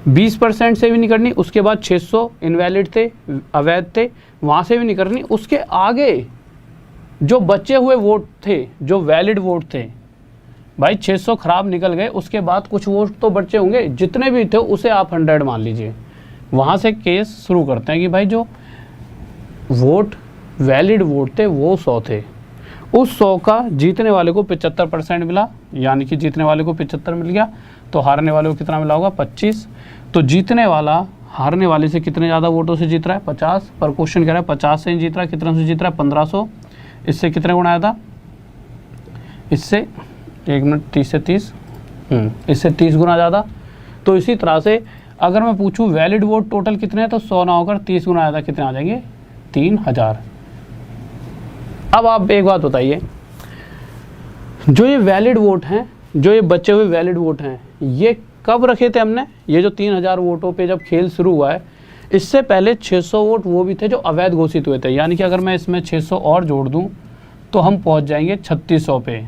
20% से भी नहीं करनी, उसके बाद 600 इनवैलिड थे, अवैध थे, वहाँ से भी नहीं करनी। उसके आगे जो बचे हुए वोट थे, जो वैलिड वोट थे, भाई 600 खराब निकल गए, उसके बाद कुछ वोट तो बचे होंगे, जितने भी थे उसे आप 100 मान लीजिए। वहाँ से केस शुरू करते हैं कि भाई जो वोट वैलिड वोट थे वो 100 थे, उस 100 का जीतने वाले को 75% मिला, यानी कि जीतने वाले को 75 मिल गया, तो हारने वाले को कितना मिला होगा 25। तो जीतने वाला हारने वाले से कितने ज़्यादा वोटों से जीत रहा है 50, पर क्वेश्चन कह रहा है 50 से नहीं जीत रहा है, कितने से जीत रहा है 1500। इससे कितने गुना आया था, इससे 1 मिनट 30 से 30, इससे 30 गुना ज़्यादा। तो इसी तरह से अगर मैं पूछूं वैलिड वोट टोटल कितने हैं, तो 100 ना होकर 30 गुना ज़्यादा कितने आ जाएंगे 3000। अब आप एक बात बताइए, जो ये वैलिड वोट हैं, जो ये बचे हुए वैलिड वोट हैं, ये कब रखे थे हमने? ये जो 3000 वोटों पे जब खेल शुरू हुआ है, इससे पहले 600 वोट वो भी थे जो अवैध घोषित हुए थे, यानी कि अगर मैं इसमें 600 और जोड़ दूं तो हम पहुंच जाएंगे 3600 पे।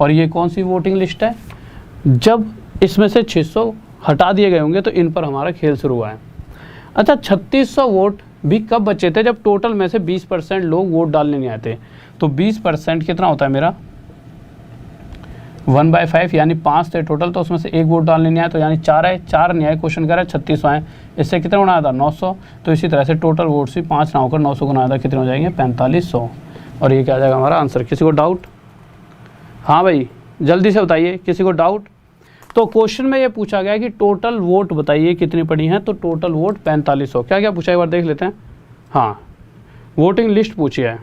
और ये कौन सी वोटिंग लिस्ट है? जब इसमें से 600 हटा दिए गए होंगे तो इन पर हमारा खेल शुरू हुआ है। अच्छा, 3600 वोट भी कब बचे थे? जब टोटल में से 20% लोग वोट डालने नहीं आए थे। तो 20% कितना होता है मेरा 1/5, यानी 5 थे टोटल, तो उसमें से एक वोट डालने नहीं आया, तो यानी 4 आए, 4 नहीं आए, क्वेश्चन कर रहा है 3600 आए, इससे कितना गुना आया था 900। तो इसी तरह से टोटल वोट से 5 ना होकर 900 गुना आया था, कितने हो जाएंगे 4500। और ये क्या आ जाएगा हमारा आंसर। किसी को डाउट? हाँ भाई जल्दी से बताइए, किसी को डाउट? तो क्वेश्चन में ये पूछा गया कि टोटल वोट बताइए कितनी पड़ी हैं, तो टोटल वोट 4500। क्या क्या पूछा एक बार देख लेते हैं। हाँ, वोटिंग लिस्ट पूछी है,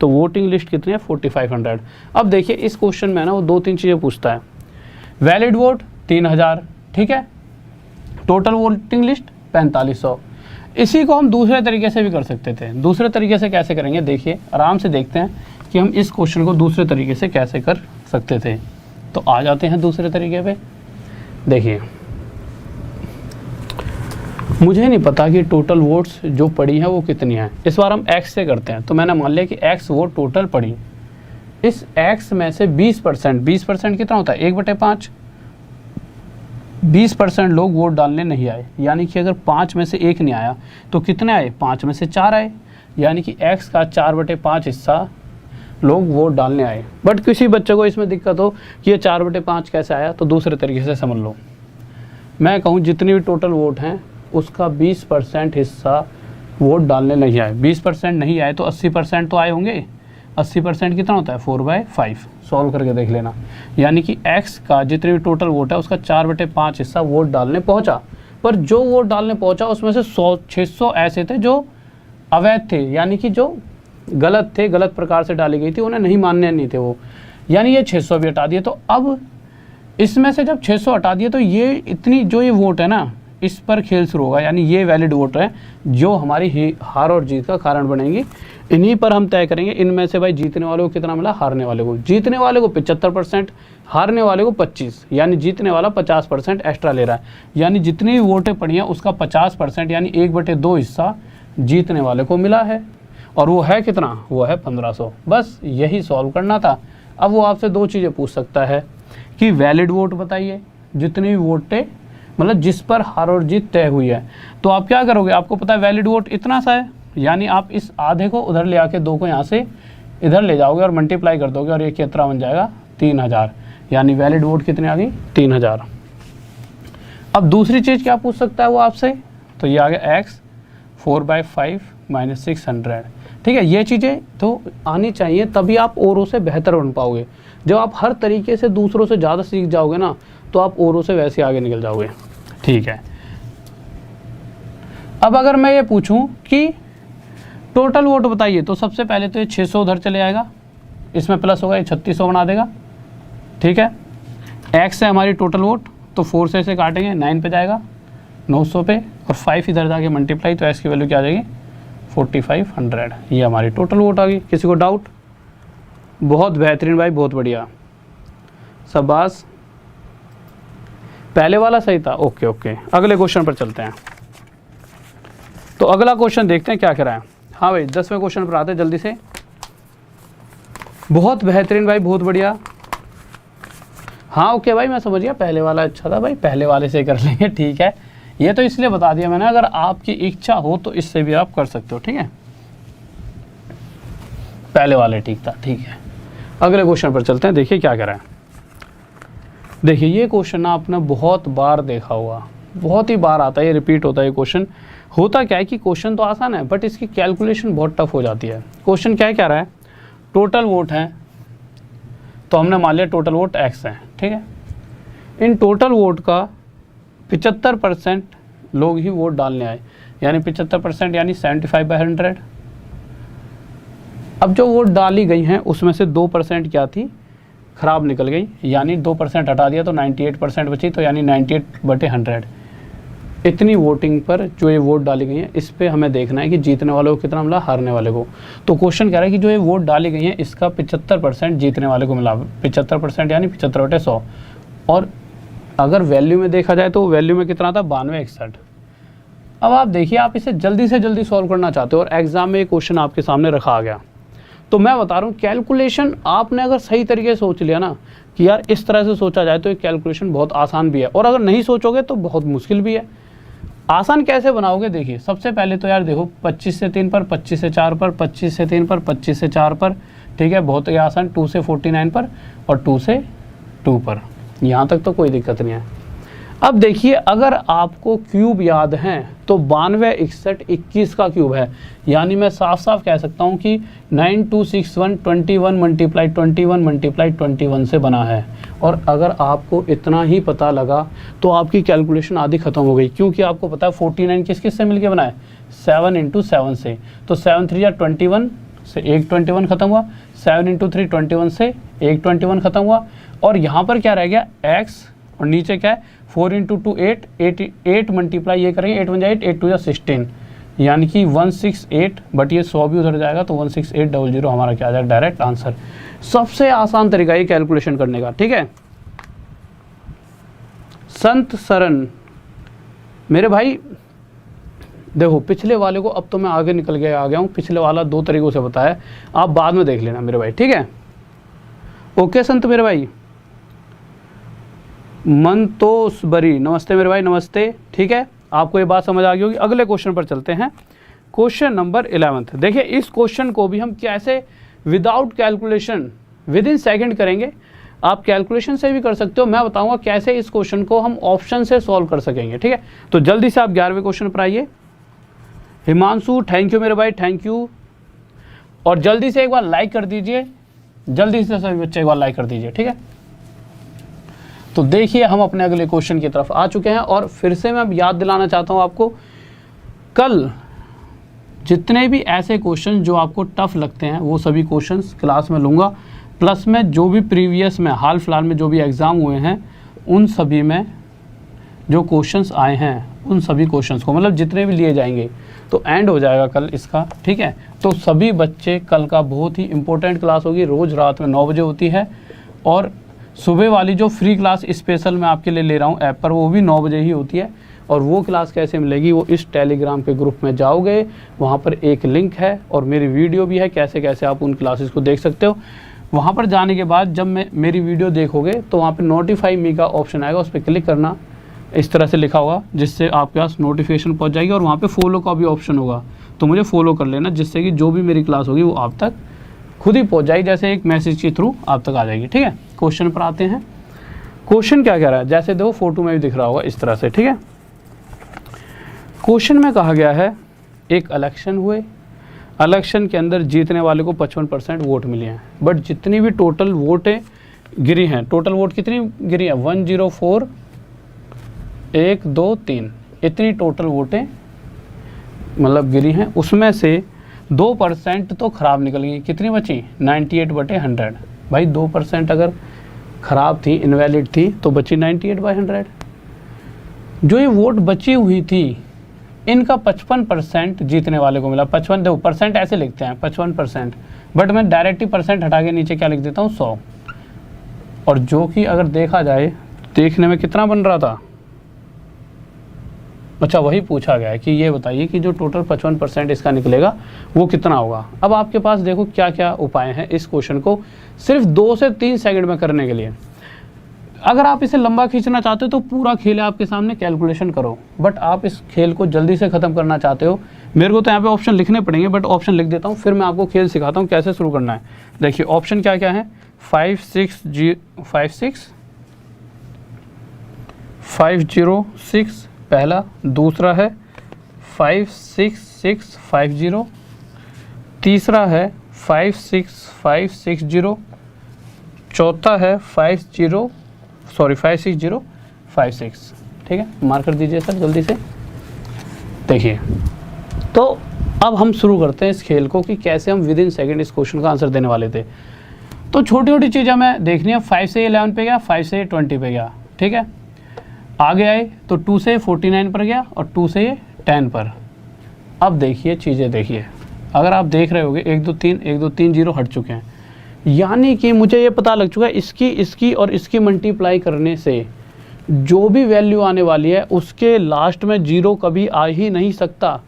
तो वोटिंग लिस्ट कितनी है 4500। अब देखिए इस क्वेश्चन में ना वो 2-3 चीज़ें पूछता है। वैलिड वोट 3000, ठीक है, टोटल वोटिंग लिस्ट 4500। इसी को हम दूसरे तरीके से भी कर सकते थे। दूसरे तरीके से कैसे करेंगे, देखिए आराम से देखते हैं कि हम इस क्वेश्चन को दूसरे तरीके से कैसे कर सकते थे। तो आ जाते हैं दूसरे तरीके पे। देखिए मुझे नहीं पता कि टोटल वोट्स जो पड़ी हैं वो कितनी हैं। इस बार हम x से करते हैं। तो मैंने मान लिया कि x वोट टोटल पड़ी, इस x में से 20% कितना होता है 1/5। 20% लोग वोट डालने नहीं आए, यानी कि अगर 5 में से 1 नहीं आया तो कितने आए 5 में से 4 आए, यानी कि x का 4/5 हिस्सा लोग वोट डालने आए। बट किसी बच्चे को इसमें दिक्कत हो कि ये 4/5 कैसे आया, तो दूसरे तरीके से समझ लो। मैं कहूँ जितनी भी टोटल वोट हैं उसका 20% हिस्सा वोट डालने नहीं आए। 20% नहीं आए तो 80% तो आए होंगे। 80% कितना होता है 4/5। सॉल्व करके देख लेना, यानी कि x का जितने भी टोटल वोट है उसका 4/5 हिस्सा वोट डालने पहुंचा। पर जो वोट डालने पहुंचा उसमें से 600 ऐसे थे जो अवैध थे, यानी कि जो गलत थे, गलत प्रकार से डाली गई थी, उन्हें नहीं मान्य नहीं थे वो, यानी ये 600 भी हटा दिए। तो अब इसमें से जब 600 हटा दिए तो ये इतनी जो ये वोट है ना, इस पर खेल शुरू होगा, यानी ये वैलिड वोट है जो हमारी हार और जीत का कारण बनेंगी। इन्हीं पर हम तय करेंगे इनमें से भाई जीतने वाले को कितना मिला, हारने वाले को। जीतने वाले को 75%, हारने वाले को 25, यानी जीतने वाला 50% एक्स्ट्रा ले रहा है, यानी जितनी भी वोटें पड़ी हैं उसका 50% यानी 1/2 हिस्सा जीतने वाले को मिला है। और वो है कितना, वो है 1500। बस यही सॉल्व करना था। अब वो आपसे 2 चीज़ें पूछ सकता है कि वैलिड वोट बताइए, जितनी भी वोटें मतलब जिस पर हार और जीत तय हुई है। तो आप क्या करोगे, आपको पता है वैलिड वोट इतना सा है, यानी आप इस आधे को उधर ले आके 2 को यहाँ से इधर ले जाओगे और मल्टीप्लाई कर दोगे और ये कितना बन जाएगा 3000, यानी वैलिड वोट कितनी आ गई 3000। अब दूसरी चीज़ क्या पूछ सकता है वो आपसे, तो ये आ गया x 4/5 - 600। ठीक है, ये चीज़ें तो आनी चाहिए, तभी आप औरों से बेहतर बन पाओगे। जब आप हर तरीके से दूसरों से ज़्यादा सीख जाओगे ना, तो आप औरों से वैसे आगे निकल जाओगे। ठीक है, अब अगर मैं ये पूछूं कि टोटल वोट बताइए, तो सबसे पहले तो ये 600 उधर चले आएगा, इसमें प्लस होगा, ये 3600 बना देगा। ठीक है, x है हमारी टोटल वोट, तो 4 से इसे काटेंगे 9 पे जाएगा, 900 पे, और 5 इधर जाके मल्टीप्लाई, तो x की वैल्यू क्या आ जाएगी 4500। ये हमारी टोटल वोट आ गई। किसी को डाउट? बहुत बेहतरीन भाई, बहुत बढ़िया, शाबाश। पहले वाला सही था। ओके ओके, अगले क्वेश्चन पर चलते हैं। तो अगला क्वेश्चन देखते हैं क्या कह रहा है। हाँ भाई 10वें क्वेश्चन पर आते हैं जल्दी से। बहुत बेहतरीन भाई, बहुत बढ़िया। हाँ ओके भाई, मैं समझ गया, पहले वाला अच्छा था भाई, पहले वाले से कर लेंगे। ठीक है, ये तो इसलिए बता दिया मैंने, अगर आपकी इच्छा हो तो इससे भी आप कर सकते हो। ठीक है, पहले वाले ठीक था। ठीक है, अगले क्वेश्चन पर चलते हैं। देखिए क्या कह रहा है। देखिए ये क्वेश्चन आपने बहुत बार देखा होगा, बहुत ही बार आता है, ये रिपीट होता है ये क्वेश्चन। होता क्या है कि क्वेश्चन तो आसान है बट इसकी कैलकुलेशन बहुत टफ हो जाती है। क्वेश्चन क्या कह रहा है, टोटल वोट है, तो हमने मान लिया टोटल वोट x है। ठीक है, इन टोटल वोट का 75% लोग ही वोट डालने आए, यानी 75% यानी 75/100। अब जो वोट डाली गई हैं उसमें से 2% क्या थी, ख़राब निकल गई, यानी 2% हटा दिया तो 98% बची, तो यानी 98/100। इतनी वोटिंग पर जो ये वोट डाली गई हैं इस पे हमें देखना है कि जीतने वाले को कितना मिला, हारने वाले को। तो क्वेश्चन कह रहा है कि जो ये वोट डाली गई हैं इसका 75% जीतने वाले को मिला। 75% यानी 75/100। और अगर वैल्यू में देखा जाए तो वैल्यू में कितना था, 9261। अब आप देखिए, आप इसे जल्दी से जल्दी सॉल्व करना चाहते हो और एग्जाम में ये क्वेश्चन आपके सामने रखा गया, तो मैं बता रहा हूँ कैलकुलेशन आपने अगर सही तरीके से सोच लिया ना कि यार इस तरह से सोचा जाए तो ये कैलकुलेशन बहुत आसान भी है, और अगर नहीं सोचोगे तो बहुत मुश्किल भी है। आसान कैसे बनाओगे, देखिए सबसे पहले तो यार देखो 25 से 3 पर, 25 से 4 पर, 25 से 3 पर, 25 से 4 पर। ठीक है, बहुत ही आसान। 2 से 49 पर और 2 से 2 पर, यहाँ तक तो कोई दिक्कत नहीं है। अब देखिए अगर आपको क्यूब याद हैं तो 92 61 21 का क्यूब है, यानी मैं साफ साफ कह सकता हूँ कि 9261 21 मल्टीप्लाई 21 मल्टीप्लाई 21 से बना है। और अगर आपको इतना ही पता लगा तो आपकी कैलकुलेशन आधी खत्म हो गई, क्योंकि आपको पता है 49 किस किस से मिलके बना है, 7 × 7 से। तो 7 3 या 21 से एक 21 खत्म हुआ, 7 × 3 21 से एक 21 खत्म हुआ, और यहाँ पर क्या रह गया x, और नीचे क्या है 4 × 2 8 8 मल्टीप्लाई ये करेंगे, 8 1 8 8 2 16, यानी कि 168। बट ये 100 भी उधर जाएगा तो 16800 हमारा क्या आ जाएगा, डायरेक्ट आंसर। सबसे आसान तरीका ये कैलकुलेशन करने का। ठीक है, संत सरन मेरे भाई देखो, पिछले वाले को अब तो मैं आगे निकल के आ गया हूँ, पिछले वाला 2 तरीकों से बताया, आप बाद में देख लेना मेरे भाई। ठीक है, ओके संत मेरे भाई। मंतोषबरी नमस्ते मेरे भाई, नमस्ते। ठीक है, आपको ये बात समझ आ गई होगी। अगले क्वेश्चन पर चलते हैं, क्वेश्चन नंबर 11। देखिए इस क्वेश्चन को भी हम कैसे without calculation with in second करेंगे। आप कैलकुलेशन से भी कर सकते हो, मैं बताऊंगा कैसे इस क्वेश्चन को हम ऑप्शन से सॉल्व कर सकेंगे। ठीक है, तो जल्दी से आप 11वें क्वेश्चन पर आइए। हिमांशु थैंक यू मेरे भाई, थैंक यू। और जल्दी से एक बार लाइक कर दीजिए, जल्दी से सभी बच्चे एक बार लाइक कर दीजिए। ठीक है, तो देखिए हम अपने अगले क्वेश्चन की तरफ आ चुके हैं, और फिर से मैं याद दिलाना चाहता हूं आपको, कल जितने भी ऐसे क्वेश्चन जो आपको टफ लगते हैं वो सभी क्वेश्चंस क्लास में लूँगा, प्लस में जो भी प्रीवियस में हाल फिलहाल में जो भी एग्ज़ाम हुए हैं उन सभी में जो क्वेश्चंस आए हैं उन सभी क्वेश्चंस को, मतलब जितने भी लिए जाएंगे, तो एंड हो जाएगा कल इसका। ठीक है, तो सभी बच्चे कल का बहुत ही इंपॉर्टेंट क्लास होगी, रोज़ रात में 9 बजे होती है, और सुबह वाली जो फ्री क्लास स्पेशल मैं आपके लिए ले रहा हूँ ऐप पर, वो भी 9 बजे ही होती है। और वो क्लास कैसे मिलेगी, वो इस टेलीग्राम के ग्रुप में जाओगे, वहाँ पर एक लिंक है और मेरी वीडियो भी है, कैसे कैसे आप उन क्लासेस को देख सकते हो। वहाँ पर जाने के बाद जब मेरी वीडियो देखोगे तो वहाँ पर नोटिफाई मी का ऑप्शन आएगा, उस पर क्लिक करना, इस तरह से लिखा होगा, जिससे आपके पास नोटिफिकेशन पहुँच जाएगी, और वहाँ पर फॉलो का भी ऑप्शन होगा, तो मुझे फॉलो कर लेना, जिससे कि जो भी मेरी क्लास होगी वो आप तक खुद ही पहुँच जाएगी, जैसे एक मैसेज के थ्रू आप तक आ जाएगी। ठीक है, क्वेश्चन पर आते हैं। क्वेश्चन क्या कह रहा है, जैसे देखो फोटो में भी दिख रहा होगा इस तरह से। ठीक है, क्वेश्चन में कहा गया है एक इलेक्शन हुए, इलेक्शन के अंदर जीतने वाले को 55% वोट मिले हैं, बट जितनी भी टोटल वोटें गिरी हैं, टोटल वोट कितनी गिरी है, 104 1 2 3, इतनी टोटल वोटें मतलब गिरी हैं, उसमें से 2% तो ख़राब निकल गई, कितनी बची, 98/100। भाई 2% अगर ख़राब थी, इनवैलिड थी, तो बची 98/100। जो ये वोट बची हुई थी इनका 55% जीतने वाले को मिला। 55 देखो परसेंट ऐसे लिखते हैं 55%, बट मैं डायरेक्ट ही परसेंट हटा के नीचे क्या लिख देता हूँ 100, और जो कि अगर देखा जाए देखने में कितना बन रहा था, अच्छा वही पूछा गया है कि ये बताइए कि जो टोटल 55% इसका निकलेगा वो कितना होगा। अब आपके पास देखो क्या क्या उपाय हैं इस क्वेश्चन को सिर्फ 2 से 3 सेकंड में करने के लिए। अगर आप इसे लंबा खींचना चाहते हो तो पूरा खेल है आपके सामने, कैलकुलेशन करो, बट आप इस खेल को जल्दी से ख़त्म करना चाहते हो, मेरे को तो यहाँ पे ऑप्शन लिखने पड़ेंगे, बट ऑप्शन लिख देता हूँ, फिर मैं आपको खेल सिखाता हूँ कैसे शुरू करना है। देखिए ऑप्शन क्या क्या है, 5 6 5 0 6 पहला, दूसरा है 5 6 6 5 0, तीसरा है 5 6 5 6 0, चौथा है 5 6 0 5 6। ठीक है, मार्क कर दीजिए सर जल्दी से। देखिए तो अब हम शुरू करते हैं इस खेल को कि कैसे हम विद इन सेकेंड इस क्वेश्चन का आंसर देने वाले थे। तो छोटी छोटी चीज़ें हमें देखनी है। 5 से 11 पे गया, 5 से 20 पे गया, ठीक है। आगे आए तो 2 से 49 पर गया और 2 से 10 पर। अब देखिए चीज़ें देखिए, अगर आप देख रहे होगे 1 2 3 1 2 3 0 हट चुके हैं, यानी कि मुझे ये पता लग चुका है इसकी और इसकी मल्टीप्लाई करने से जो भी वैल्यू आने वाली है उसके लास्ट में जीरो कभी आ ही नहीं सकता।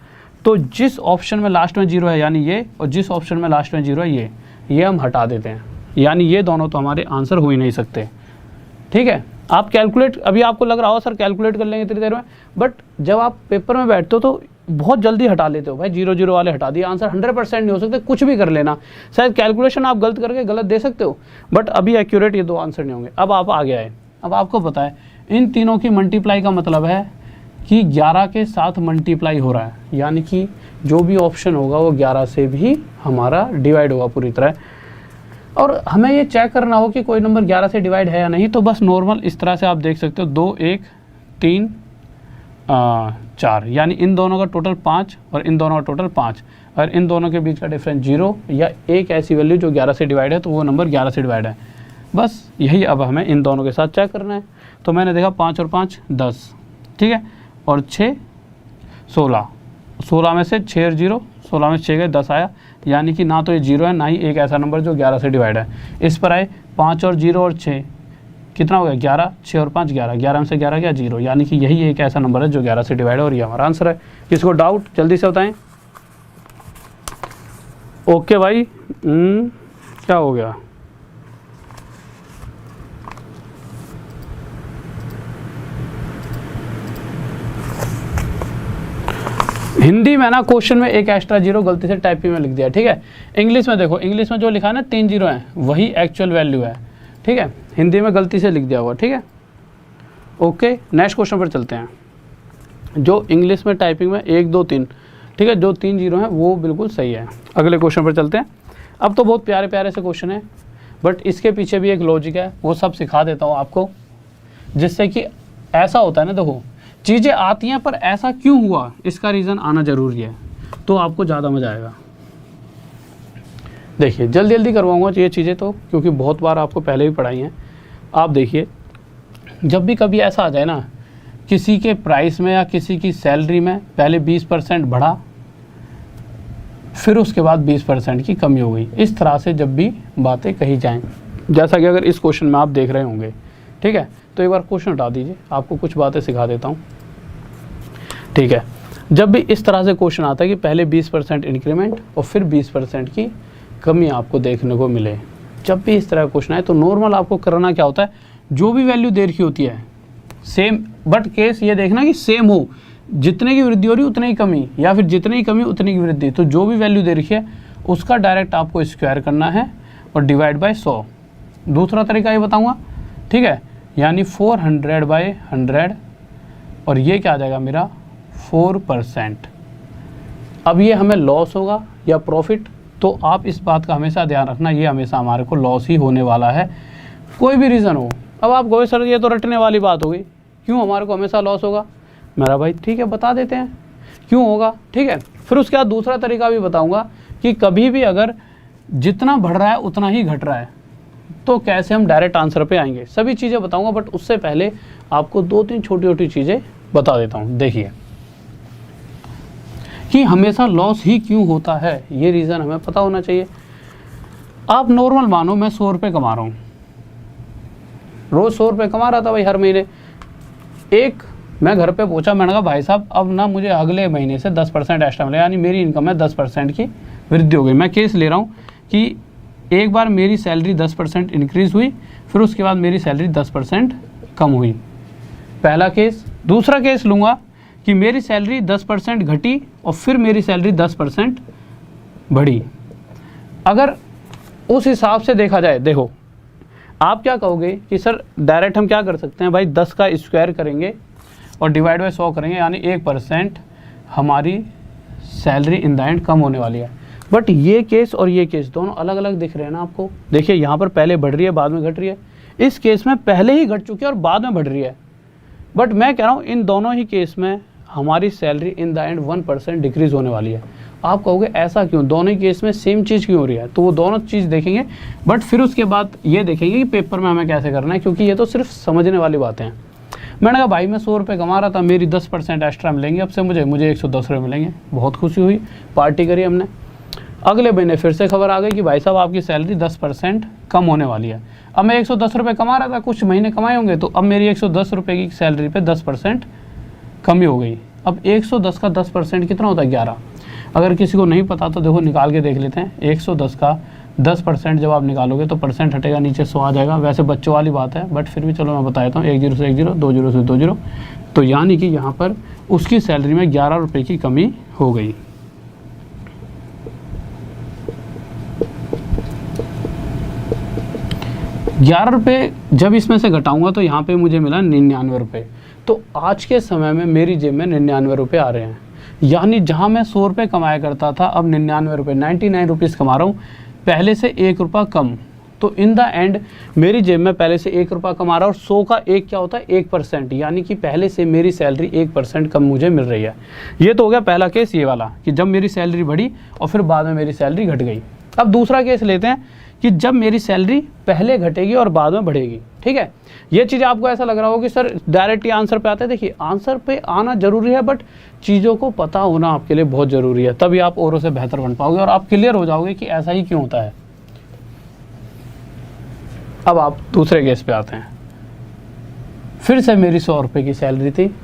तो जिस ऑप्शन में लास्ट में जीरो है यानी ये, और जिस ऑप्शन में लास्ट में जीरो है ये हम हटा देते हैं, यानी ये दोनों तो हमारे आंसर हो ही नहीं सकते। ठीक है, आप कैलकुलेट, अभी आपको लग रहा हो सर कैलकुलेट कर लेंगे इतनी देर में, बट जब आप पेपर में बैठते हो तो बहुत जल्दी हटा लेते हो भाई, 0 0 वाले हटा दिए, आंसर 100% नहीं हो सकते, कुछ भी कर लेना। शायद कैलकुलेशन आप गलत करके गलत दे सकते हो, बट अभी एक्यूरेट ये दो आंसर नहीं होंगे। अब आप आगे आए, अब आपको पता है इन तीनों की मल्टीप्लाई का मतलब है कि 11 के साथ मल्टीप्लाई हो रहा है, यानी कि जो भी ऑप्शन होगा वो 11 से भी हमारा डिवाइड होगा पूरी तरह। और हमें ये चेक करना हो कि कोई नंबर 11 से डिवाइड है या नहीं, तो बस नॉर्मल इस तरह से आप देख सकते हो 2 1 3 4, यानी इन दोनों का टोटल 5 और इन दोनों का टोटल 5, और इन दोनों के बीच का डिफरेंस 0 या एक ऐसी वैल्यू जो 11 से डिवाइड है तो वो नंबर 11 से डिवाइड है। बस यही अब हमें इन दोनों के साथ चेक करना है। तो मैंने देखा 5 और 5 10, ठीक है, और 6 16, 16 में से 6 और 0, 16 में 6 गए 10 आया, यानी कि ना तो ये 0 है ना ही एक ऐसा नंबर जो 11 से डिवाइड है। इस पर आए 5 और 0 और 6, कितना हो गया 11, 6 और 5 11, 11 में से 11 गया 0, यानी कि यही एक ऐसा नंबर है जो 11 से डिवाइड है और ये हमारा आंसर है। किसको डाउट जल्दी से बताएं। ओके भाई, क्या हो गया, हिंदी में ना क्वेश्चन में एक एक्स्ट्रा 0 गलती से टाइपिंग में लिख दिया, ठीक है। इंग्लिश में देखो, इंग्लिश में जो लिखा है ना 3 0 है वही एक्चुअल वैल्यू है, ठीक है, हिंदी में गलती से लिख दिया हुआ, ठीक है। ओके, नेक्स्ट क्वेश्चन पर चलते हैं। जो इंग्लिश में टाइपिंग में 1 2 3, ठीक है, जो 3 0 है वो बिल्कुल सही है। अगले क्वेश्चन पर चलते हैं। अब तो बहुत प्यारे प्यारे से क्वेश्चन है, बट इसके पीछे भी एक लॉजिक है, वो सब सिखा देता हूँ आपको, जिससे कि ऐसा होता है ना, देखो चीज़ें आती हैं पर ऐसा क्यों हुआ इसका रीज़न आना ज़रूरी है, तो आपको ज़्यादा मज़ा आएगा। देखिए जल्दी जल्दी करवाऊँगा ये चीज़ें तो, क्योंकि बहुत बार आपको पहले भी पढ़ाई हैं। आप देखिए जब भी कभी ऐसा आ जाए ना, किसी के प्राइस में या किसी की सैलरी में पहले 20% बढ़ा, फिर उसके बाद 20% की कमी हो गई, इस तरह से जब भी बातें कही जाएँ, जैसा कि अगर इस क्वेश्चन में आप देख रहे होंगे, ठीक है, तो एक बार क्वेश्चन हटा दीजिए, आपको कुछ बातें सिखा देता हूँ, ठीक है। जब भी इस तरह से क्वेश्चन आता है कि पहले 20% इंक्रीमेंट और फिर 20% की कमी आपको देखने को मिले, जब भी इस तरह का क्वेश्चन आए तो नॉर्मल आपको करना क्या होता है, जो भी वैल्यू दे रखी होती है सेम, बट केस ये देखना कि सेम हो, जितने की वृद्धि हो रही उतनी ही कमी, या फिर जितनी ही कमी उतनी की वृद्धि। तो जो भी वैल्यू दे रखी है उसका डायरेक्ट आपको स्क्वायर करना है और डिवाइड बाय 100। दूसरा तरीका ये बताऊँगा, ठीक है, यानी 400/100, और ये क्या आ जाएगा मेरा 4%। अब ये हमें लॉस होगा या प्रॉफिट, तो आप इस बात का हमेशा ध्यान रखना, ये हमेशा हमारे को लॉस ही होने वाला है, कोई भी रीज़न हो। अब आप कहोगे सर ये तो रटने वाली बात हो गई, क्यों हमारे को हमेशा लॉस होगा? मेरा भाई ठीक है, बता देते हैं क्यों होगा, ठीक है। फिर उसके बाद दूसरा तरीका भी बताऊँगा कि कभी भी अगर जितना बढ़ रहा है उतना ही घट रहा है तो कैसे हम डायरेक्ट आंसर पे आएंगे, सभी चीज़ें बताऊंगा, बट उससे पहले आपको 2-3 छोटी छोटी चीज़ें बता देता हूं। देखिए कि हमेशा लॉस ही क्यों होता है, ये रीज़न हमें पता होना चाहिए। आप नॉर्मल मानो मैं 100 रुपये कमा रहा हूँ, रोज़ 100 रुपये कमा रहा था भाई हर महीने। एक मैं घर पे पहुँचा, मैंने कहा भाई साहब अब ना मुझे अगले महीने से 10% एक्स्ट्रा मिलेगा, यानी मेरी इनकम में 10% की वृद्धि हो गई। मैं केस ले रहा हूँ कि एक बार मेरी सैलरी 10% इंक्रीज़ हुई, फिर उसके बाद मेरी सैलरी 10% कम हुई, पहला केस। दूसरा केस लूँगा कि मेरी सैलरी 10% घटी और फिर मेरी सैलरी 10% बढ़ी। अगर उस हिसाब से देखा जाए, देखो आप क्या कहोगे कि सर डायरेक्ट हम क्या कर सकते हैं भाई, 10 का स्क्वायर करेंगे और डिवाइड बाय 100 करेंगे, यानी 1% हमारी salary in the and come होने वाली है। बट ये केस और ये केस दोनों अलग अलग दिख रहे हैं ना आपको। देखिए यहाँ पर पहले बढ़ रही है बाद में घट रही है, इस केस में पहले ही घट चुकी है और बाद में बढ़ रही है। बट मैं कह रहा हूँ इन दोनों ही केस में हमारी salary in the end 1% decrease होने वाली है। आप कहोगे ऐसा क्यों, दोनों ही केस में सेम चीज़ क्यों हो रही है? तो वो दोनों चीज़ देखेंगे, बट फिर उसके बाद ये देखेंगे कि पेपर में हमें कैसे करना है, क्योंकि ये तो सिर्फ समझने वाली बातें हैं। मैंने कहा भाई मैं 100 रुपये कमा रहा था, मेरी 10% एक्स्ट्रा मिलेंगे अब से मुझे 110 रुपये मिलेंगे। बहुत खुशी हुई, पार्टी करी हमने। अगले महीने फिर से खबर आ गई कि भाई साहब आपकी सैलरी 10% कम होने वाली है। अब मैं 110 रुपये कमा रहा था, कुछ महीने कमाए होंगे, तो अब मेरी 110 रुपये की सैलरी पे 10% कमी हो गई। अब 110 का 10% कितना होता है? 11। अगर किसी को नहीं पता तो देखो निकाल के देख लेते हैं। 110 का 10% जब आप निकालोगे तो परसेंट हटेगा, नीचे 100 आ जाएगा। वैसे बच्चों वाली बात है, बट फिर भी चलो मैं बता देता हूँ। 1 0 से 1 0, 2 0 से 2 0, तो यानी कि यहाँ पर उसकी सैलरी में 11 रुपये की कमी हो गई। ₹11 जब इसमें से घटाऊंगा तो यहाँ पे मुझे मिला 99 रुपये। तो आज के समय में मेरी जेब में 99 रुपये आ रहे हैं, यानी जहाँ मैं 100 रुपये कमाया करता था अब 99 रुपये, 99 रुपीज़ कमा रहा हूँ, पहले से 1 रुपया कम। तो इन द एंड मेरी जेब में पहले से 1 रुपया कमा रहा हूँ और 100 का 1 क्या होता है? 1%, यानी कि पहले से मेरी सैलरी 1% कम मुझे मिल रही है। ये तो हो गया पहला केस, ये वाला कि जब मेरी सैलरी बढ़ी और फिर बाद में मेरी सैलरी घट गई। अब दूसरा केस लेते हैं कि जब मेरी सैलरी पहले घटेगी और बाद में बढ़ेगी। ठीक है, ये चीज़ आपको ऐसा लग रहा हो कि सर डायरेक्ट ही आंसर पे आते हैं। देखिए आंसर पे आना जरूरी है, बट चीज़ों को पता होना आपके लिए बहुत ज़रूरी है, तभी आप औरों से बेहतर बन पाओगे और आप क्लियर हो जाओगे कि ऐसा ही क्यों होता है। अब आप दूसरे केस पे आते हैं। फिर से मेरी 100 रुपये की सैलरी थी,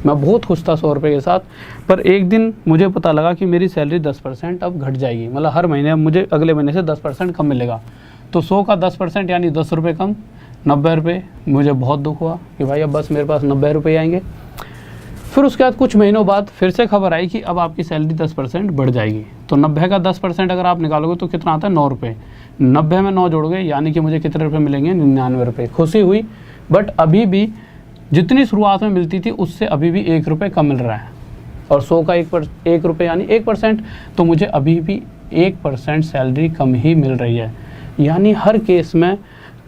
मैं बहुत खुश था 100 रुपये के साथ, पर एक दिन मुझे पता लगा कि मेरी सैलरी 10% अब घट जाएगी, मतलब हर महीने अब मुझे अगले महीने से 10% कम मिलेगा। तो 100 का 10% यानी 10 रुपये कम, 90 रुपये। मुझे बहुत दुख हुआ कि भाई अब बस मेरे पास 90 रुपये आएंगे। फिर उसके बाद कुछ महीनों बाद फिर से खबर आई कि अब आपकी सैलरी 10% बढ़ जाएगी। तो 90 का 10% अगर आप निकालोगे तो कितना आता है? 9 रुपये। 90 में 9 जोड़ोगे यानी कि मुझे कितने रुपये मिलेंगे? 99 रुपये। खुशी हुई, बट अभी भी जितनी शुरुआत में मिलती थी उससे अभी भी 1 रुपये कम मिल रहा है, और 100 का 1 रुपये यानी 1%, तो मुझे अभी भी 1% सैलरी कम ही मिल रही है। यानी हर केस में,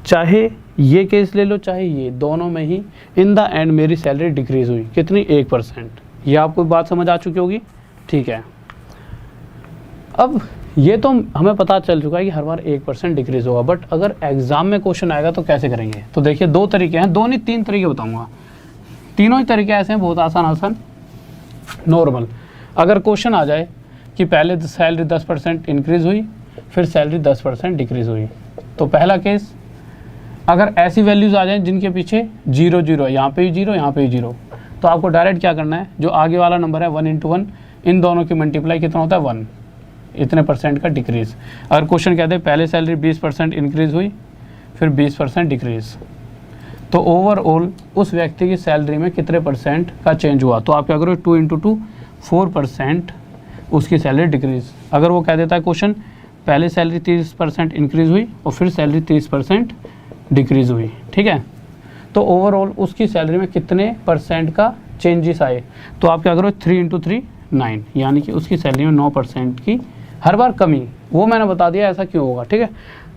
चाहे ये केस ले लो चाहे ये, दोनों में ही इन द एंड मेरी सैलरी डिक्रीज़ हुई। कितनी? 1%। ये आपको बात समझ आ चुकी होगी? ठीक है, अब ये तो हमें पता चल चुका है कि हर बार 1% डिक्रीज़ होगा, बट अगर एग्ज़ाम में क्वेश्चन आएगा तो कैसे करेंगे? तो देखिए 2 तरीके हैं, 2 नहीं 3 तरीके बताऊंगा। तीनों ही तरीके ऐसे हैं, बहुत आसान नॉर्मल। अगर क्वेश्चन आ जाए कि पहले सैलरी 10% इंक्रीज़ हुई, फिर सैलरी 10% डिक्रीज़ हुई, तो पहला केस अगर ऐसी वैल्यूज़ आ जाएं जिनके पीछे 0 0 है, यहाँ पे भी 0, यहाँ पे भी 0, तो आपको डायरेक्ट क्या करना है, जो आगे वाला नंबर है 1 × 1, इन दोनों की मल्टीप्लाई कितना होता है? 1, इतने % का डिक्रीज़। अगर क्वेश्चन कहते हैं पहले सैलरी 20% इंक्रीज़ हुई, फिर 20% डिक्रीज़, तो ओवरऑल उस व्यक्ति की सैलरी में कितने % का चेंज हुआ? तो आप क्या करो, 2 × 2, 4% उसकी सैलरी डिक्रीज़। अगर वो कह देता है क्वेश्चन पहले सैलरी 30% इंक्रीज़ हुई और फिर सैलरी 30% डिक्रीज़ हुई, ठीक है, तो ओवरऑल उसकी सैलरी में कितने % का चेंजेस आए? तो आप क्या करो, 3 × 3 9, यानी कि उसकी सैलरी में 9% की हर बार कमी। वो मैंने बता दिया ऐसा क्यों होगा, ठीक है।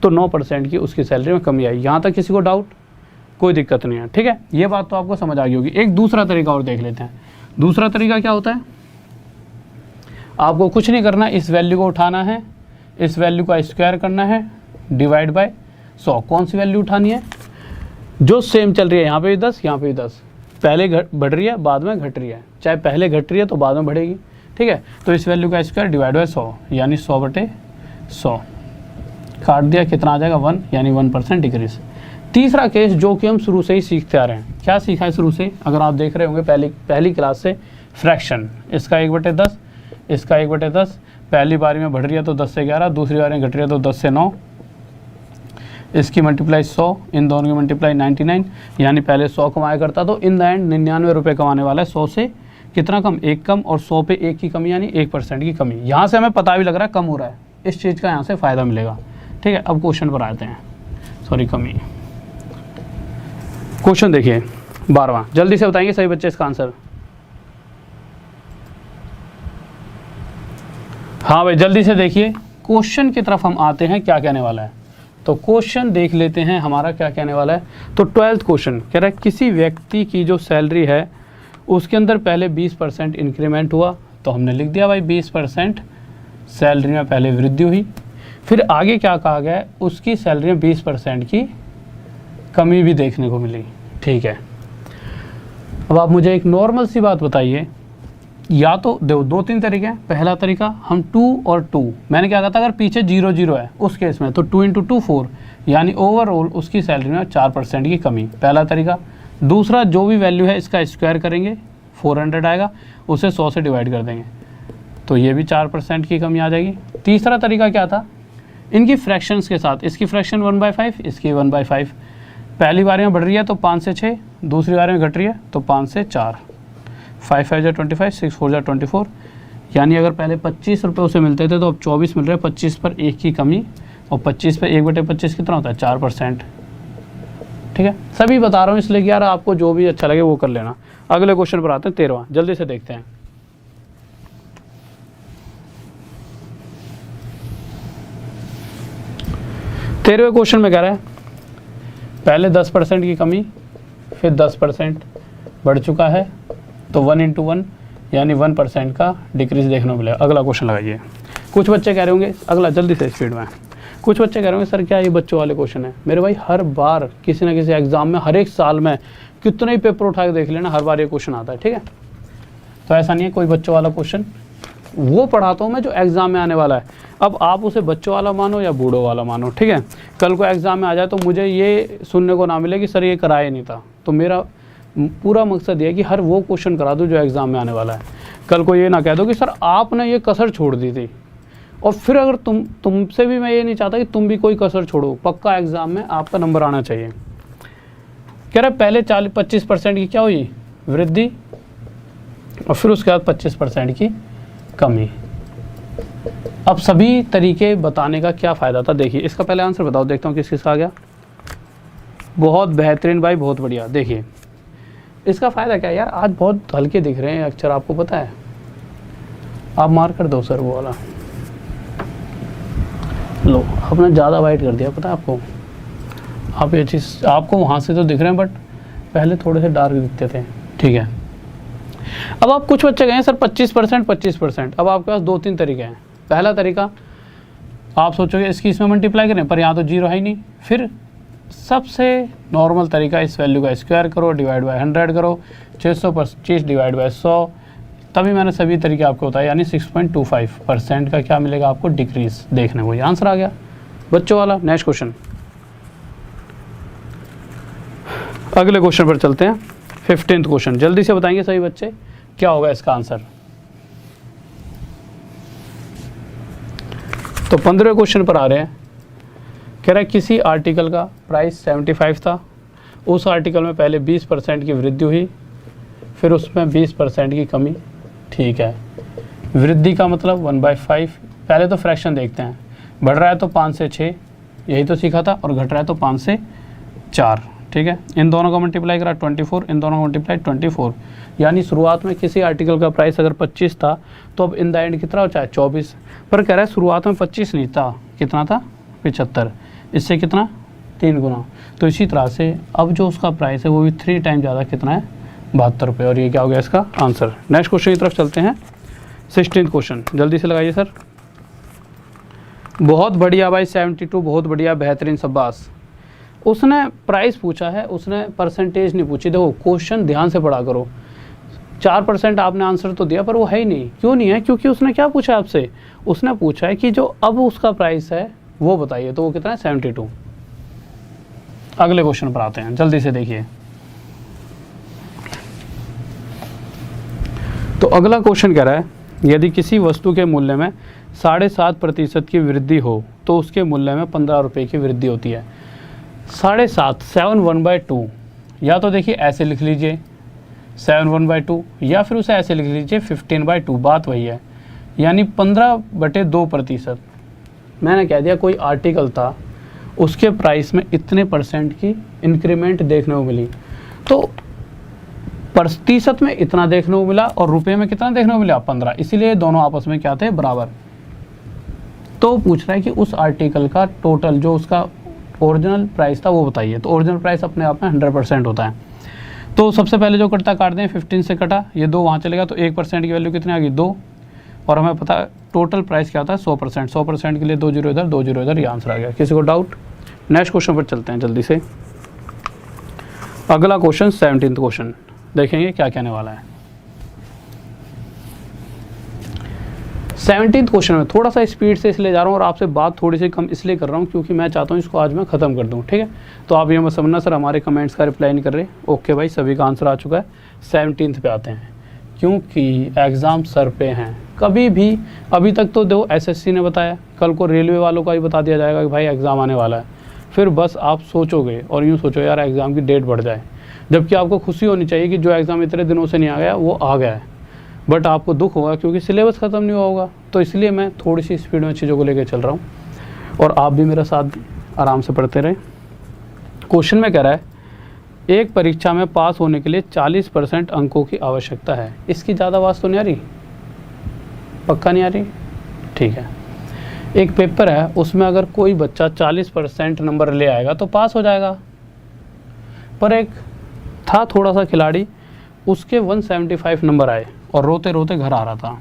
तो 9% की उसकी सैलरी में कमी आई। यहाँ तक किसी को डाउट? कोई दिक्कत नहीं है, ठीक है, ये बात तो आपको समझ आ गई होगी। एक दूसरा तरीका और देख लेते हैं। दूसरा तरीका क्या होता है? आपको कुछ नहीं करना, इस वैल्यू को उठाना है, इस वैल्यू का स्क्वायर करना है, डिवाइड बाय 100। कौन सी वैल्यू उठानी है? जो सेम चल रही है, यहाँ पे भी 10, यहाँ पे भी 10, पहले बढ़ रही है बाद में घट रही है, चाहे पहले घट रही है तो बाद में बढ़ेगी, ठीक है। तो इस वैल्यू का स्क्वायर डिवाइड बाय 100, यानी 100/100, काट दिया, कितना आ जाएगा? 1, यानी 1% डिक्रीज। तीसरा केस जो कि हम शुरू से ही सीखते आ रहे हैं, क्या सीखा है शुरू से? अगर आप देख रहे होंगे पहली क्लास से, फ्रैक्शन, इसका 1/10, इसका 1/10, पहली बारी में बढ़ रही है तो 10 से 11, दूसरी बारी में घट रही है तो 10 से 9, इसकी मल्टीप्लाई 100, इन दोनों की मल्टीप्लाई 99, यानी पहले 100 कमाया करता तो इन द एंड 99 रुपये कमाने वाला है। 100 से कितना कम, 1 कम, और 100 पे 1 की कमी यानी 1% की कमी। यहाँ से हमें पता भी लग रहा है कम हो रहा है, इस चीज़ का यहाँ से फ़ायदा मिलेगा। ठीक है, अब क्वेश्चन पर आते हैं। सॉरी, कमी। क्वेश्चन देखिए 12वां, जल्दी से बताएंगे सभी बच्चे इसका आंसर। हाँ भाई, जल्दी से देखिए, क्वेश्चन की तरफ हम आते हैं, क्या कहने वाला है। तो क्वेश्चन देख लेते हैं हमारा क्या कहने वाला है। तो 12th क्वेश्चन कह रहा है किसी व्यक्ति की जो सैलरी है उसके अंदर पहले 20% इंक्रीमेंट हुआ, तो हमने लिख दिया भाई 20% सैलरी में पहले वृद्धि हुई। फिर आगे क्या कहा गया है, उसकी सैलरी में 20% की कमी भी देखने को मिली। ठीक है, अब आप मुझे एक नॉर्मल सी बात बताइए, या तो दो तीन तरीके हैं। पहला तरीका, हम 2 और 2, मैंने क्या कहा था, अगर पीछे 0 0 है उस केस में तो 2 × 2 4, यानी ओवरऑल उसकी सैलरी में 4% की कमी, पहला तरीका। दूसरा, जो भी वैल्यू है इसका स्क्वायर करेंगे, 400 आएगा, उसे 100 से डिवाइड कर देंगे तो ये भी 4% की कमी आ जाएगी। तीसरा तरीका क्या था, इनकी फ्रैक्शंस के साथ, इसकी फ्रैक्शन 1/5, इसकी 1/5, पहली बार में बढ़ रही है तो 5 से 6, दूसरी बार में घट रही है तो 5 से 4, 5 5 जा 25, 6 4 जा 24, यानी अगर पहले 25 रुपये उसे मिलते थे तो अब 24 मिल रहे हैं। 25 पर 1 की कमी, और 25 पे 1/25 कितना होता है, 4%। ठीक है, सभी बता रहा हूँ इसलिए कि यार आपको जो भी अच्छा लगे वो कर लेना। अगले क्वेश्चन पर आते हैं, 13वां, जल्दी से देखते हैं। तेरहवें क्वेश्चन में कह रहा है पहले 10% की कमी, फिर 10% बढ़ चुका है, तो 1 × 1 यानी 1% का डिक्रीज देखने को मिलेगा। अगला क्वेश्चन लगाइए। कुछ बच्चे कह रहे होंगे, अगला जल्दी से स्पीड में, कुछ बच्चे कह रहे होंगे सर क्या ये बच्चों वाले क्वेश्चन है। मेरे भाई, हर बार किसी ना किसी एग्जाम में, हर एक साल में कितने ही पेपर उठा के देख लेना, हर बार ये क्वेश्चन आता है। ठीक है, तो ऐसा नहीं है कोई बच्चों वाला क्वेश्चन, वो पढ़ाता हूँ मैं जो एग्ज़ाम में आने वाला है। अब आप उसे बच्चों वाला मानो या बूढ़ों वाला मानो, ठीक है, कल को एग्ज़ाम में आ जाए तो मुझे ये सुनने को ना मिले कि सर ये कराया नहीं था। तो मेरा पूरा मकसद ये है कि हर वो क्वेश्चन करा दूँ जो एग्ज़ाम में आने वाला है। कल को ये ना कह दो कि सर आपने ये कसर छोड़ दी थी, और फिर अगर तुमसे भी मैं ये नहीं चाहता कि तुम भी कोई कसर छोड़ो। पक्का एग्ज़ाम में आपका नंबर आना चाहिए। कह रहे पहले 25% की क्या हुई, वृद्धि, और फिर उसके बाद 25% की कमी। अब सभी तरीके बताने का क्या फ़ायदा था, देखिए इसका पहले आंसर बताओ, देखता हूँ किस किसका आ गया। बहुत बेहतरीन भाई, बहुत बढ़िया। देखिए इसका फ़ायदा क्या है यार, आज बहुत हल्के दिख रहे हैं अक्षर, आपको पता है। आप मार कर दो सर वो वाला, लो आपने ज़्यादा वाइट कर दिया, पता है आपको। आप ये चीज़ आपको वहाँ से तो दिख रहे हैं बट पहले थोड़े से डार्क दिखते थे। ठीक है, अब आप कुछ बच्चे कहें सर 25%। अब आपके पास 2-3 तरीके हैं। पहला तरीका, आप सोचोगे इसकी इसमें मल्टीप्लाई करें, पर यहाँ तो 0 है ही नहीं। फिर सबसे नॉर्मल तरीका, इस वैल्यू का स्क्वायर करो, डिवाइड बाय 100 करो, 625 डिवाइड बाय 100, तभी मैंने सभी तरीके आपको बताया, यानी 6.25% का क्या मिलेगा आपको, डिक्रीज देखने को। ये आंसर आ गया बच्चों वाला। नेक्स्ट क्वेश्चन, अगले क्वेश्चन पर चलते हैं। 15th क्वेश्चन, जल्दी से बताएंगे सभी बच्चे क्या होगा इसका आंसर। तो 15वें क्वेश्चन पर आ रहे हैं। कह रहा है किसी आर्टिकल का प्राइस 75 था, उस आर्टिकल में पहले 20% की वृद्धि हुई, फिर उसमें 20% की कमी। ठीक है, वृद्धि का मतलब 1/5, पहले तो फ्रैक्शन देखते हैं, बढ़ रहा है तो 5 से 6, यही तो सीखा था, और घट रहा है तो 5 से 4। ठीक है, इन दोनों का मल्टीप्लाई करा 24, इन दोनों का मल्टीप्लाई 24, यानी शुरुआत में किसी आर्टिकल का प्राइस अगर 25 था तो अब इन द एंड कितना हो चाहे 24, पर कह रहा है शुरुआत में 25 नहीं था, कितना था 75, इससे कितना 3 गुना। तो इसी तरह से अब जो उसका प्राइस है वो भी 3 टाइम ज़्यादा, कितना है 72 रुपये, और ये क्या हो गया इसका आंसर। नेक्स्ट क्वेश्चन की तरफ चलते हैं। 16th क्वेश्चन, जल्दी से लगाइए सर। बहुत बढ़िया भाई, 72, बहुत बढ़िया, बेहतरीन, शाबाश। उसने प्राइस पूछा है, उसने परसेंटेज नहीं पूछी। देखो क्वेश्चन ध्यान से पढ़ा करो। 4% आपने आंसर तो दिया पर वो है ही नहीं। क्यों नहीं है, क्योंकि उसने क्या पूछा आपसे, उसने पूछा है कि जो अब उसका प्राइस है वो बताइए, तो वो कितना है 72। अगले क्वेश्चन पर आते हैं, जल्दी से देखिए। तो अगला क्वेश्चन कह रहा है यदि किसी वस्तु के मूल्य में 7.5% की वृद्धि हो तो उसके मूल्य में 15 रुपये की वृद्धि होती है। 7.5 7/1/2, या तो देखिए ऐसे लिख लीजिए 7/1/2, या फिर उसे ऐसे लिख लीजिए 15/2, बात वही है, यानी 15/2%। मैंने कह दिया कोई आर्टिकल था, उसके प्राइस में इतने % की इंक्रीमेंट देखने को मिली, तो प्रतिशत में इतना देखने को मिला और रुपए में कितना देखने को मिला 15, इसीलिए दोनों आपस में क्या थे, बराबर। तो पूछ रहा है कि उस आर्टिकल का टोटल जो उसका ओरिजिनल प्राइस था वो बताइए। तो ओरिजिनल प्राइस अपने आप में 100% होता है। तो सबसे पहले जो कटता काट दें, 15 से कटा, ये 2 वहाँ चलेगा, तो 1% की वैल्यू कितनी आ गई 2, और हमें पता है टोटल प्राइस क्या होता है 100%। 100% के लिए 2 0 इधर 2 0 इधर, ये आंसर आ गया। किसी को डाउट? नेक्स्ट क्वेश्चन पर चलते हैं जल्दी से। अगला क्वेश्चन 17th क्वेश्चन देखेंगे क्या कहने वाला है। 17th क्वेश्चन में थोड़ा सा स्पीड से इसलिए जा रहा हूँ और आपसे बात थोड़ी सी कम इसलिए कर रहा हूँ क्योंकि मैं चाहता हूँ इसको आज मैं ख़त्म कर दूँ, ठीक है। तो आप ये मत समझना सर हमारे कमेंट्स का रिप्लाई नहीं कर रहे। ओके भाई, सभी का आंसर आ चुका है। 17th पे आते हैं, क्योंकि एग्ज़ाम सर पे हैं। कभी भी अभी तक तो देखो SSC ने बताया, कल को रेलवे वालों का भी बता दिया जाएगा कि भाई एग्ज़ाम आने वाला है। फिर बस आप सोचोगे और यूँ सोचो यार एग्ज़ाम की डेट बढ़ जाए, जबकि आपको खुशी होनी चाहिए कि जो एग्ज़ाम इतने दिनों से नहीं आ गया वो आ गया है, बट आपको दुख होगा क्योंकि सिलेबस ख़त्म नहीं हुआ होगा। तो इसलिए मैं थोड़ी सी स्पीड में चीज़ों को लेकर चल रहा हूँ और आप भी मेरा साथ आराम से पढ़ते रहें। क्वेश्चन में कह रहा है एक परीक्षा में पास होने के लिए 40% अंकों की आवश्यकता है। इसकी ज़्यादा आवाज़ तो नहीं आ रही? पक्का नहीं आ रही? ठीक है। एक पेपर है, उसमें अगर कोई बच्चा 40% नंबर ले आएगा तो पास हो जाएगा। पर एक था थोड़ा सा खिलाड़ी, उसके 175 नंबर आए और रोते रोते घर आ रहा था।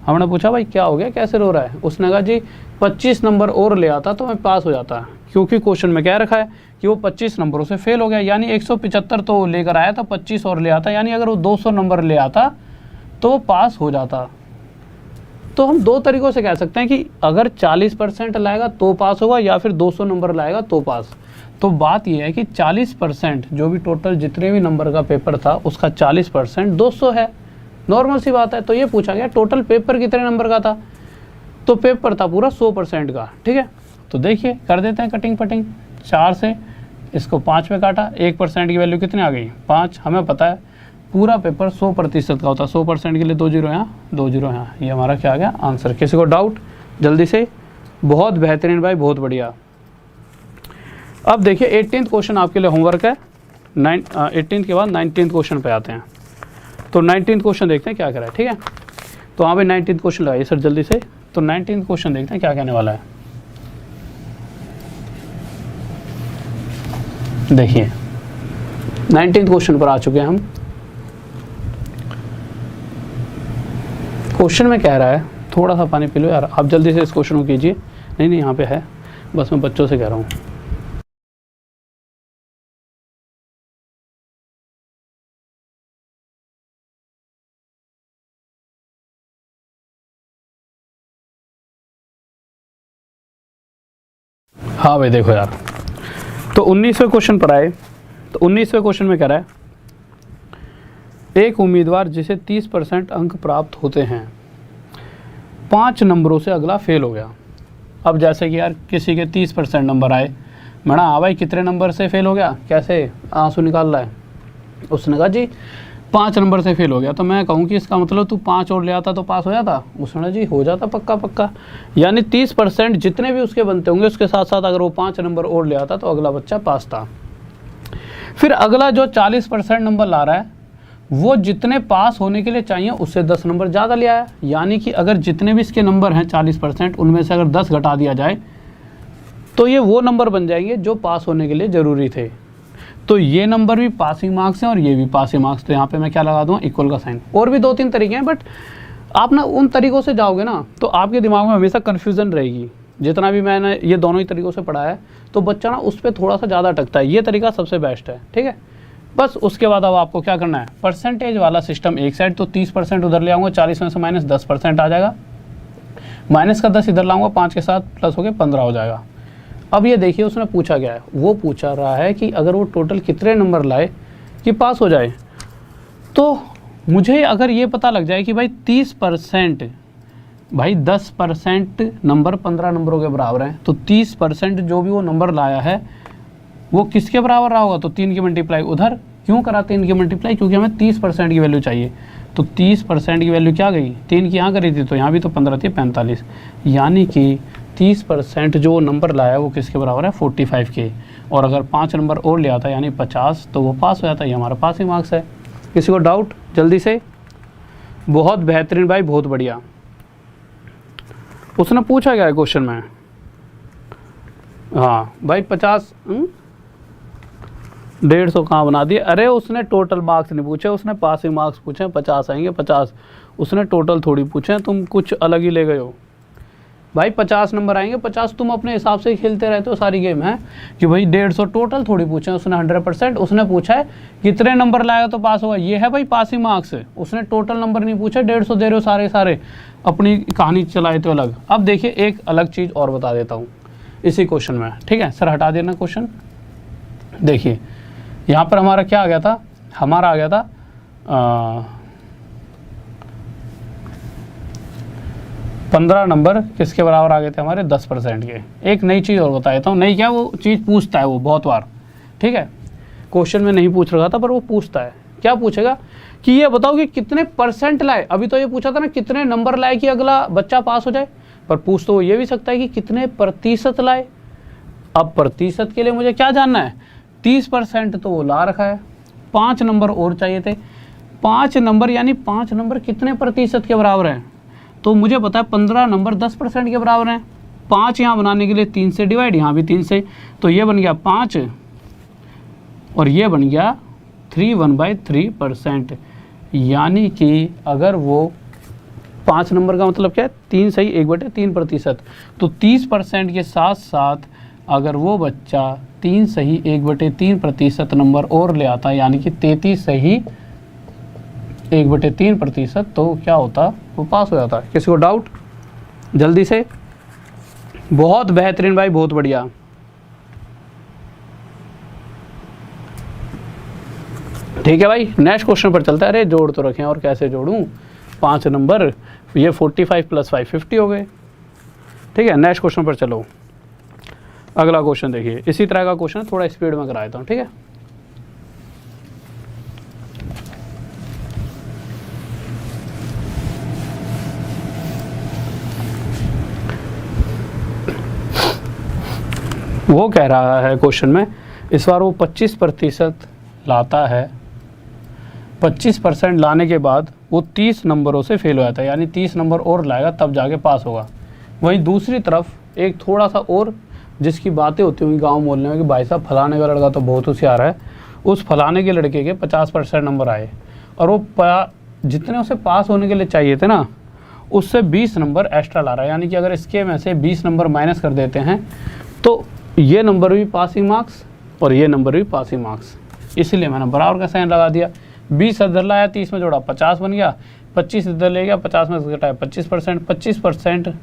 हमने पूछा भाई क्या हो गया, कैसे रो रहा है? उसने कहा जी 25 नंबर और ले आता तो मैं पास हो जाता, क्योंकि क्वेश्चन में क्या रखा है कि वो 25 नंबरों से फेल हो गया। यानी 175 तो लेकर आया था, 25 और ले आता, यानी अगर वो 200 नंबर ले आता तो वो पास हो जाता। तो हम 2 तरीक़ों से कह सकते हैं कि अगर 40% लाएगा तो पास होगा, या फिर 200 नंबर लाएगा तो पास। तो बात यह है कि 40% जो भी टोटल जितने भी नंबर का पेपर था उसका 40% 200 है, नॉर्मल सी बात है। तो ये पूछा गया टोटल पेपर कितने नंबर का था, तो पेपर था पूरा 100% का, ठीक है। तो देखिए कर देते हैं कटिंग पटिंग, 4 से इसको 5 में काटा, 1% की वैल्यू कितनी आ गई 5। हमें पता है पूरा पेपर 100% का होता है, 100% के लिए 2 0 यहाँ 2 0 यहाँ, ये हमारा क्या आ गया आंसर। किसी को डाउट? जल्दी से। बहुत बेहतरीन भाई, बहुत बढ़िया। अब देखिए 18th क्वेश्चन आपके लिए होमवर्क है। 18th के बाद 19th क्वेश्चन पे आते हैं। तो 19th क्वेश्चन देखते हैं क्या करा है, ठीक है। तो वहाँ पे 19th क्वेश्चन लगाइए सर जल्दी से। तो 19th क्वेश्चन देखते हैं क्या कहने वाला है। देखिए 19th क्वेश्चन पर आ चुके हैं हम। क्वेश्चन में कह रहा है, थोड़ा सा पानी पी लो यार, आप जल्दी से इस क्वेश्चन को कीजिए। नहीं यहाँ पे है, बस मैं बच्चों से कह रहा हूँ। हाँ भाई देखो यार, तो 19वें क्वेश्चन पर आए। तो 19वें क्वेश्चन में कह रहा है एक उम्मीदवार जिसे 30% अंक प्राप्त होते हैं 5 नंबरों से अगला फेल हो गया। अब जैसे कि यार किसी के 30% नंबर आए, मैंने हाँ भाई कितने नंबर से फेल हो गया, कैसे आंसू निकाल रहा है? उसने कहा जी 5 नंबर से फेल हो गया। तो मैं कहूँ कि इसका मतलब तू 5 और ले आता तो पास हो जाता? उसने जी हो जाता पक्का पक्का। यानी 30% जितने भी उसके बनते होंगे उसके साथ साथ अगर वो 5 नंबर और ले आता तो अगला बच्चा पास था। फिर अगला जो 40% नंबर ला रहा है वो जितने पास होने के लिए चाहिए उससे 10 नंबर ज़्यादा ले आया। यानी कि अगर जितने भी इसके नंबर हैं 40%, उनमें से अगर 10 घटा दिया जाए तो ये वो नंबर बन जाएंगे जो पास होने के लिए ज़रूरी थे। तो ये नंबर भी पासिंग मार्क्स हैं और ये भी पासिंग मार्क्स। तो यहाँ पे मैं क्या लगा दूँगा, इक्वल का साइन। और भी 2-3 तरीके हैं, बट आप ना उन तरीक़ों से जाओगे ना तो आपके दिमाग में हमेशा कन्फ्यूज़न रहेगी। जितना भी मैंने ये दोनों ही तरीक़ों से पढ़ा है तो बच्चा ना उस पर थोड़ा सा ज़्यादा अटकता है। ये तरीका सबसे बेस्ट है, ठीक है। बस उसके बाद अब आपको क्या करना है, परसेंटेज वाला सिस्टम एक साइड, तो 30% उधर ले आऊँगा, 40 में से माइनस 10% आ जाएगा, माइनस का 10 इधर लाऊंगा, 5 के साथ प्लस हो गया 15 हो जाएगा। अब ये देखिए उसने पूछा क्या है, वो पूछा रहा है कि अगर वो टोटल कितने नंबर लाए कि पास हो जाए। तो मुझे अगर ये पता लग जाए कि भाई 30%, भाई 10% नंबर 15 नंबरों के बराबर हैं, तो 30% जो भी वो नंबर लाया है वो किसके बराबर रहा होगा, तो 3 की मल्टीप्लाई उधर। क्यों करा 3 की मल्टीप्लाई, क्योंकि हमें 30% की वैल्यू चाहिए। तो 30% की वैल्यू क्या गई, 3 की यहाँ करी थी तो यहाँ भी तो 15 थी 45, यानी कि 30% जो नंबर लाया वो किसके बराबर है, 45 के। और अगर 5 नंबर और ले आता यानी 50 तो वो पास हो जाता है, ये हमारा पासिंग मार्क्स है। किसी को डाउट जल्दी से। बहुत बेहतरीन भाई, बहुत बढ़िया। उसने पूछा क्या है क्वेश्चन में, हाँ भाई 50 150 कहाँ बना दिए। अरे उसने टोटल मार्क्स नहीं पूछे, उसने पासिंग मार्क्स पूछे, 50 आएंगे 50, उसने टोटल थोड़ी पूछे, तुम कुछ अलग ही ले गए हो भाई। 50 नंबर आएंगे 50, तुम अपने हिसाब से खेलते रहते हो सारी गेम है कि भाई 150 टोटल थोड़ी पूछे, उसने 100%। उसने पूछा है कितने नंबर लाएगा तो पास होगा, ये है भाई पासिंग मार्क्स। उसने टोटल नंबर नहीं पूछा, 150 दे रहे हो सारे सारे, अपनी कहानी चलाए तो अलग। अब देखिए एक अलग चीज़ और बता देता हूँ इसी क्वेश्चन में, ठीक है सर हटा देना क्वेश्चन। देखिए यहाँ पर हमारा क्या आ गया था, हमारा आ गया था 15 नंबर किसके बराबर आ गए थे हमारे, 10% के। एक नई चीज़ और बता देता हूँ, नहीं क्या वो चीज़ पूछता है वो बहुत बार, ठीक है क्वेश्चन में नहीं पूछ रहा था पर वो पूछता है। क्या पूछेगा कि ये बताओ कि कितने परसेंट लाए। अभी तो ये पूछा था ना कितने नंबर लाए कि अगला बच्चा पास हो जाए, पर पूछ तो वो ये भी सकता है कि कितने प्रतिशत लाए। अब प्रतिशत के लिए मुझे क्या जानना है, 30% तो वो ला रखा है, 5 नंबर और चाहिए थे। 5 नंबर यानी 5 नंबर कितने प्रतिशत के बराबर हैं, तो मुझे पता है 15 नंबर 10% के बराबर हैं। 5 यहाँ बनाने के लिए 3 से डिवाइड, यहाँ भी 3 से, तो ये बन गया 5 और ये बन गया 3 1/3%। यानी कि अगर वो 5 नंबर का मतलब क्या है, 3 सही 1/3%। तो 30% के साथ साथ अगर वो बच्चा 3 सही 1/3% नंबर और ले आता, यानी कि 33 सही 1/3%, तो क्या होता, वो पास हो जाता है। किसी को डाउट जल्दी से। बहुत बेहतरीन भाई, बहुत बढ़िया। ठीक है भाई नेक्स्ट क्वेश्चन पर चलता है। अरे जोड़ तो रखें और कैसे जोड़ूं, 5 नंबर, ये 45 + 5 50 हो गए। ठीक है नेक्स्ट क्वेश्चन पर चलो। अगला क्वेश्चन देखिए, इसी तरह का क्वेश्चन थोड़ा स्पीड में करा देता हूँ, ठीक है। वो कह रहा है क्वेश्चन में, इस बार वो 25% लाता है। 25% लाने के बाद वो 30 नंबरों से फेल हो जाता है, यानी 30 नंबर और लाएगा तब जाके पास होगा। वहीं दूसरी तरफ एक थोड़ा सा और जिसकी बातें होती होंगी गांव मोहल्ले में कि भाई साहब फलाने का लड़का तो बहुत होशियार है, उस फलाने के लड़के के 50% नंबर आए और वो जितने उसे पास होने के लिए चाहिए थे ना, उससे 20 नंबर एक्स्ट्रा ला रहा है। यानी कि अगर इसके में से 20 नंबर माइनस कर देते हैं तो ये नंबर भी पासिंग मार्क्स और ये नंबर भी पासिंग मार्क्स। इसलिए मैंने बराबर का साइन लगा दिया। 20 इधर लाया, 30 में जोड़ा 50 बन गया, 25 इधर ले गया, 50 में से घटाया 25%। 25%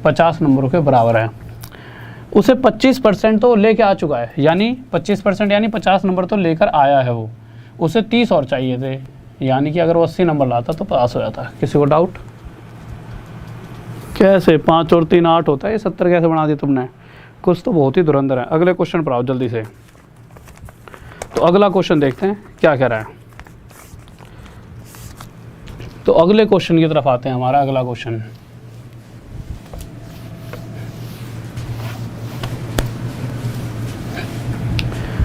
50 नंबरों के बराबर है। उसे 25% तो लेके आ चुका है, यानी 25% यानी 50 नंबर तो लेकर आया है वो। उसे 30 और चाहिए थे, यानी कि अगर वो 80 नंबर लाता तो पास हो जाता। किसी को डाउट? कैसे 5 और 3 8 होता है, ये 70 कैसे बना दिया तुमने? कुछ तो बहुत ही धुरंधर है। अगले क्वेश्चन पर आओ जल्दी से। तो अगला क्वेश्चन देखते हैं क्या कह रहा है। तो अगले क्वेश्चन की तरफ आते हैं। हमारा अगला क्वेश्चन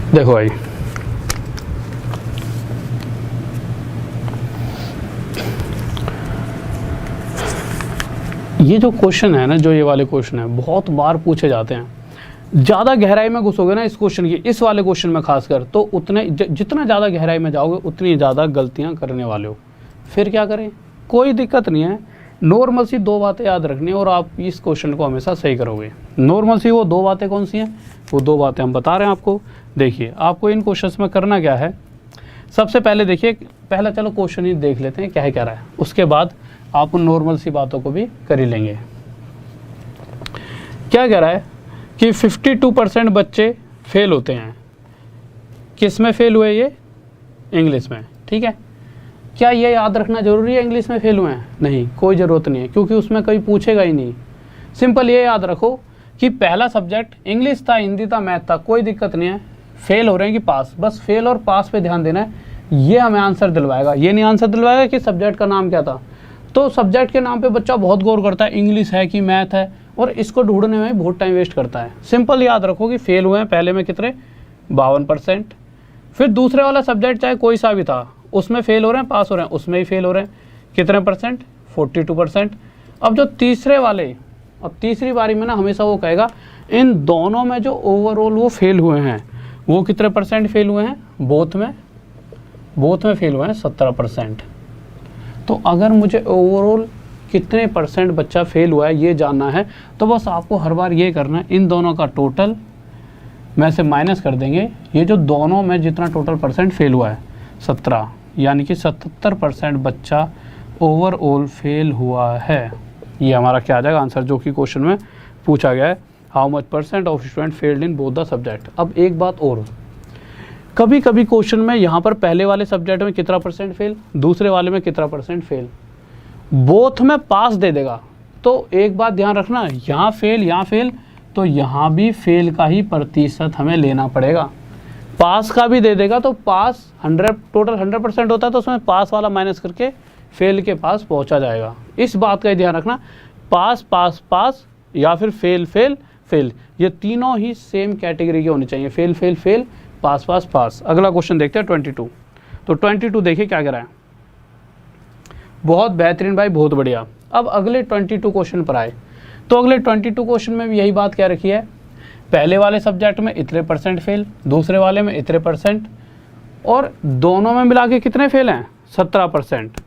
देखो भाई, ये जो क्वेश्चन है ना, जो ये वाले क्वेश्चन है बहुत बार पूछे जाते हैं। ज़्यादा गहराई में घुसोगे ना इस क्वेश्चन की, इस वाले क्वेश्चन में खासकर, तो उतने जितना ज़्यादा गहराई में जाओगे उतनी ज़्यादा गलतियां करने वाले हो। फिर क्या करें, कोई दिक्कत नहीं है, नॉर्मल सी 2 बातें याद रखनी है और आप इस क्वेश्चन को हमेशा सही करोगे। नॉर्मल सी वो 2 बातें कौन सी हैं, वो 2 बातें हम बता रहे हैं आपको। देखिए आपको इन क्वेश्चंस में करना क्या है, सबसे पहले देखिए, पहला चलो क्वेश्चन ही देख लेते हैं क्या है, क्या रहा है, उसके बाद आप उन नॉर्मल सी बातों को भी कर ही लेंगे। क्या कह रहा है कि 52% बच्चे फेल होते हैं। किस में फेल हुए ये? इंग्लिश में। ठीक है, क्या ये याद रखना जरूरी है इंग्लिश में फेल हुए हैं? नहीं, कोई ज़रूरत नहीं है, क्योंकि उसमें कोई पूछेगा ही नहीं। सिंपल ये याद रखो कि पहला सब्जेक्ट इंग्लिश था, हिंदी था, मैथ था, कोई दिक्कत नहीं है, फेल हो रहे हैं कि पास, बस फेल और पास पे ध्यान देना है। ये हमें आंसर दिलवाएगा, ये नहीं आंसर दिलवाएगा कि सब्जेक्ट का नाम क्या था। तो सब्जेक्ट के नाम पे बच्चा बहुत गौर करता है, इंग्लिश है कि मैथ है, और इसको ढूंढने में बहुत टाइम वेस्ट करता है। सिंपल याद रखो कि फेल हुए हैं पहले में कितने, 52%। फिर दूसरे वाला सब्जेक्ट चाहे कोई सा भी था, उसमें फेल हो रहे हैं, पास हो रहे हैं, उसमें ही फेल हो रहे हैं, कितने परसेंट, 42%। अब जो तीसरे वाले, अब तीसरी बारी में ना हमेशा वो कहेगा इन दोनों में जो ओवरऑल वो फेल हुए हैं वो कितने परसेंट फेल हुए हैं, बोथ में फेल हुए हैं 17%। तो अगर मुझे ओवरऑल कितने परसेंट बच्चा फेल हुआ है ये जानना है, तो बस आपको हर बार ये करना है, इन दोनों का टोटल में से माइनस कर देंगे, ये जो दोनों में जितना टोटल परसेंट फेल हुआ है 17, यानी कि 77% बच्चा ओवरऑल फेल हुआ है। ये हमारा क्या आ जाएगा आंसर, जो कि क्वेश्चन में पूछा गया है, how much percent of student failed in both the subject. अब एक बात और, कभी कभी क्वेश्चन में यहाँ पर पहले वाले सब्जेक्ट में कितना परसेंट फेल, दूसरे वाले में कितना परसेंट फेल, बोथ में पास दे देगा। तो एक बात ध्यान रखना, यहाँ फेल, तो यहाँ भी फेल का ही प्रतिशत हमें लेना पड़ेगा। पास का भी दे देगा तो पास 100, टोटल 100% होता है, तो उसमें पास वाला माइनस करके फेल के पास पहुँचा जाएगा। इस बात का ही ध्यान रखना, पास पास पास या फिर फेल फेल फेल, ये तीनों ही सेम कैटेगरी के होने चाहिए, फेल फेल फेल, पास पास पास। अगला क्वेश्चन देखते हैं 22। तो 22 देखिए क्या कह रहा है, बहुत बेहतरीन भाई, बहुत बढ़िया। अब अगले 22 क्वेश्चन पर आए, तो अगले 22 क्वेश्चन में भी यही बात क्या रखी है, पहले वाले सब्जेक्ट में इतने परसेंट फेल, दूसरे वाले में इतने परसेंट, और दोनों में मिला के कितने फेल हैं, 17%।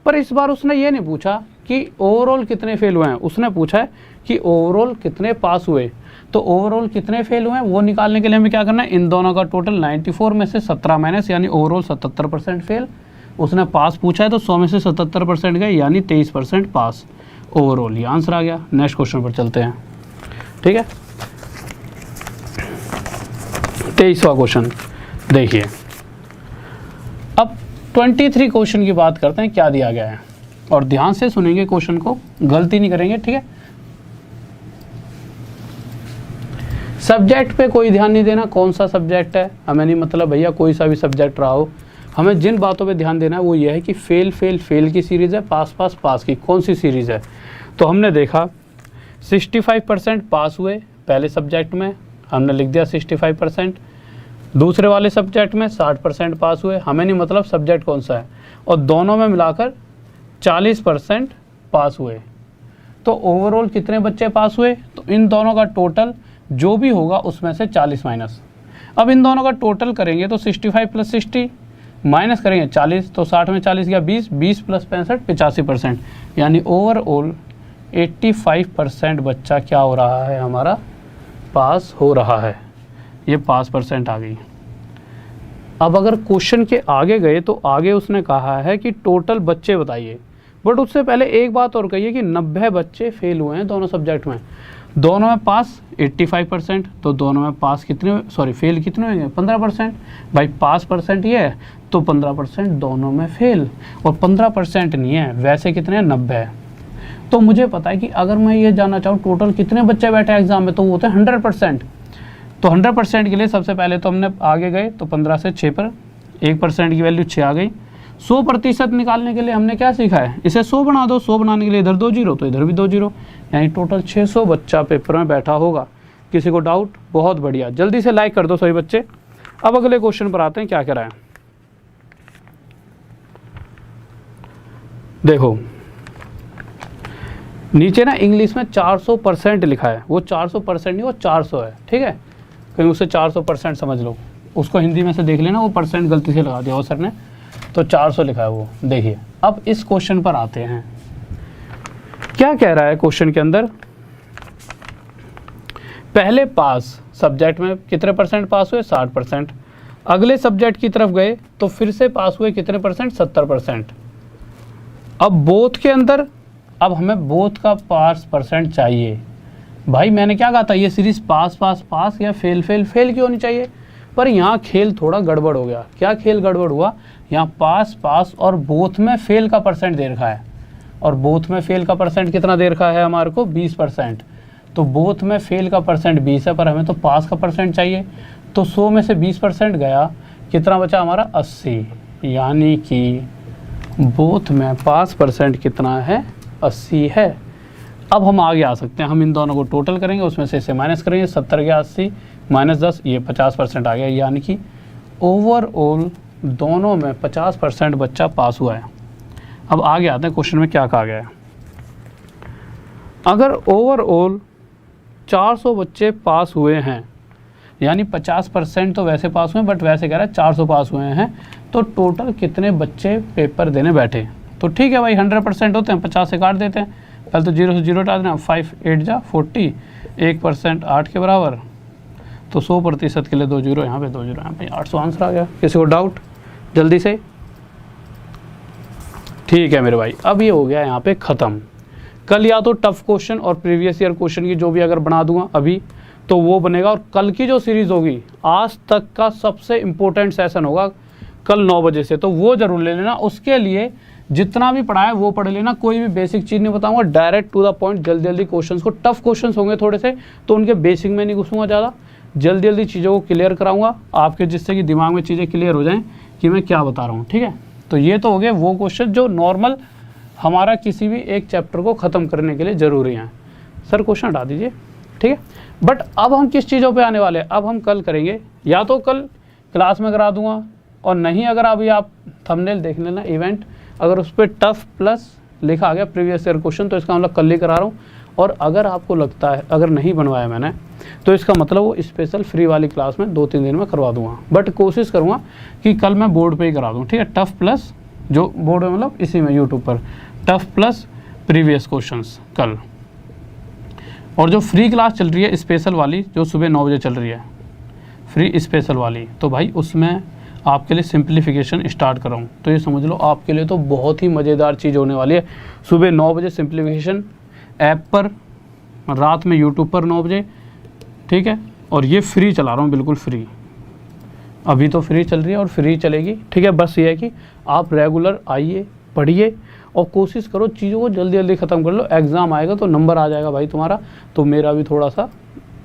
पर इस बार उसने ये नहीं पूछा कि ओवरऑल कितने फेल हुए हैं, उसने पूछा है कि ओवरऑल कितने पास हुए। तो ओवरऑल कितने फेल हुए हैं वो निकालने के लिए हमें क्या करना है, इन दोनों का टोटल 94 में से 17 माइनस, यानी ओवरऑल 77% फेल। उसने पास पूछा है तो 100 में से 77% गए, यानी 23% पास ओवरऑल। ये आंसर आ गया। नेक्स्ट क्वेश्चन पर चलते हैं, ठीक है। 23वां क्वेश्चन देखिए। अब 23 क्वेश्चन की बात करते हैं, क्या दिया गया है, और ध्यान से सुनेंगे क्वेश्चन को, गलती नहीं करेंगे, ठीक है। सब्जेक्ट पे कोई ध्यान नहीं देना, कौन सा सब्जेक्ट है हमें नहीं मतलब, भैया कोई सा भी सब्जेक्ट रहा हो, हमें जिन बातों पे ध्यान देना है वो ये है कि फेल फेल फेल की सीरीज़ है, पास पास पास की कौन सी सीरीज़ है। तो हमने देखा 65% पास हुए पहले सब्जेक्ट में, हमने लिख दिया 65%, दूसरे वाले सब्जेक्ट में 60% पास हुए, हमें नहीं मतलब सब्जेक्ट कौन सा है, और दोनों में मिलाकर 40% पास हुए। तो ओवरऑल कितने बच्चे पास हुए, तो इन दोनों का टोटल जो भी होगा उसमें से 40 माइनस। अब इन दोनों का टोटल करेंगे तो 65 + 60 माइनस करेंगे 40, तो 60 में 40 गया 20, 20 + 65 85%, यानी ओवरऑल 85% बच्चा क्या हो रहा है, हमारा पास हो रहा है। ये पास परसेंट आ गई। अब अगर क्वेश्चन के आगे गए तो आगे उसने कहा है कि टोटल बच्चे बताइए, बट उससे पहले एक बात और कही है कि 90 बच्चे फेल हुए हैं दोनों सब्जेक्ट में, दोनों में पास 85%, तो दोनों में पास कितने, सॉरी फेल कितने होंगे, 15%। भाई पास परसेंट ये है तो 15% दोनों में फेल, और 15% नहीं है, वैसे कितने हैं, 90 है। तो मुझे पता है कि अगर मैं ये जानना चाहूँ टोटल कितने बच्चे बैठे एग्जाम में, तो वो होते हैं 100%। तो 100% के लिए सबसे पहले तो हमने आगे गए, तो 15 से 6 पर 1% की वैल्यू 6 आ गई। 100% निकालने के लिए हमने क्या सीखा है, इसे 100 बना दो, 100 बनाने के लिए इधर 2 जीरो तो इधर भी 2 जीरो, यानी टोटल 600 बच्चा पेपर में बैठा होगा। किसी को डाउट, बहुत बढ़िया, जल्दी से लाइक कर दो सभी बच्चे। अब अगले क्वेश्चन पर आते हैं, क्या कह रहा है देखो, नीचे ना इंग्लिश में 400% लिखा है, वो 400% नहीं, वो 400 है, ठीक है, कहीं उसे 400% समझ लो, उसको हिंदी में से देख लेना, वो परसेंट गलती से लगा दिया वो सर ने, तो 400 लिखा है वो। देखिए अब इस क्वेश्चन पर आते हैं, क्या कह रहा है क्वेश्चन के अंदर, पहले पास सब्जेक्ट में कितने परसेंट पास हुए, 60%, अगले सब्जेक्ट की तरफ गए तो फिर से पास हुए कितने परसेंट, 70%। अब बोथ के अंदर, अब हमें बोथ का पास परसेंट चाहिए। भाई मैंने क्या कहा था, ये सीरीज पास पास पास या फेल फेल फेल की होनी चाहिए, पर यहाँ खेल थोड़ा गड़बड़ हो गया। क्या खेल गड़बड़ हुआ, यहाँ पास पास और बोथ में फेल का परसेंट दे रखा है, और बोथ में फेल का परसेंट कितना दे रखा है हमारे को, 20%। तो बोथ में फेल का परसेंट 20 है, पर हमें तो पास का परसेंट चाहिए। तो 100 में से 20% गया, कितना बचा हमारा 80, यानी कि बोथ में पास परसेंट कितना है 80 है। अब हम आगे आ सकते हैं, हम इन दोनों को टोटल करेंगे, उसमें से इसे माइनस करेंगे, 70 गया 80 माइनस 10, ये 50% आ गया, यानी कि ओवरऑल दोनों में 50% बच्चा पास हुआ है। अब आगे आते हैं, क्वेश्चन में क्या कहा गया है। अगर ओवरऑल 400 बच्चे पास हुए हैं, यानी 50% तो वैसे पास हुए, बट वैसे कह रहा है 400 पास हुए हैं, तो टोटल कितने बच्चे पेपर देने बैठे। तो ठीक है भाई, 100% होते हैं, 50 से काट देते हैं, पहले तो 0 से 0 हटा देना, 5 8 जा 40, 1% 8 के बराबर, तो 100% के लिए 2 जीरो, यहाँ पे 2 जीरो, यहाँ पे 800 आंसर आ गया। किसी को डाउट जल्दी से? ठीक है मेरे भाई, अब ये हो गया यहाँ पे ख़त्म। कल या तो टफ क्वेश्चन और प्रीवियस ईयर क्वेश्चन की जो भी अगर बना दूंगा अभी, तो वो बनेगा। और कल की जो सीरीज़ होगी आज तक का सबसे इम्पोर्टेंट सेशन होगा कल 9 बजे से, तो वो ज़रूर ले लेना। उसके लिए जितना भी पढ़ा है वो पढ़ लेना, कोई भी बेसिक चीज़ नहीं बताऊंगा, डायरेक्ट टू द पॉइंट, जल्दी जल्दी क्वेश्चंस को। टफ क्वेश्चंस होंगे थोड़े से, तो उनके बेसिक में नहीं घुसूंगा ज़्यादा, जल्दी जल्दी चीज़ों को क्लियर कराऊंगा आपके, जिससे कि दिमाग में चीज़ें क्लियर हो जाएँ कि मैं क्या बता रहा हूँ। ठीक है, तो ये तो हो गए वो क्वेश्चन जो नॉर्मल हमारा किसी भी एक चैप्टर को ख़त्म करने के लिए ज़रूरी हैं। सर क्वेश्चन हटा दीजिए, ठीक है। बट अब हम किस चीज़ों पे आने वाले हैं, अब हम कल करेंगे, या तो कल क्लास में करा दूंगा, और नहीं अगर अभी आप थंबनेल देख लेना इवेंट, अगर उस पर टफ प्लस लिखा आ गया प्रीवियस ईयर क्वेश्चन, तो इसका मतलब कल ही करा रहा हूँ। और अगर आपको लगता है अगर नहीं बनवाया मैंने, तो इसका मतलब वो स्पेशल फ्री वाली क्लास में 2-3 दिन में करवा दूंगा, बट कोशिश करूँगा कि कल मैं बोर्ड पे ही करा दूँ। ठीक है, टफ प्लस जो बोर्ड में, मतलब इसी में यूट्यूब पर टफ प्लस प्रीवियस क्वेश्चंस कल। और जो फ्री क्लास चल रही है स्पेशल वाली, जो सुबह 9 बजे चल रही है फ्री स्पेशल वाली, तो भाई उसमें आपके लिए सिंप्लीफिकेशन स्टार्ट कर रहा हूँ। तो ये समझ लो आपके लिए तो बहुत ही मज़ेदार चीज़ होने वाली है। सुबह 9 बजे सिंप्लीफिकेशन ऐप पर, रात में यूट्यूब पर 9 बजे, ठीक है। और ये फ्री चला रहा हूँ, बिल्कुल फ्री, अभी तो फ्री चल रही है और फ्री चलेगी। ठीक है, बस ये है कि आप रेगुलर आइए, पढ़िए और कोशिश करो चीज़ों को जल्दी जल्दी ख़त्म कर लो। एग्ज़ाम आएगा तो नंबर आ जाएगा भाई तुम्हारा, तो मेरा भी थोड़ा सा,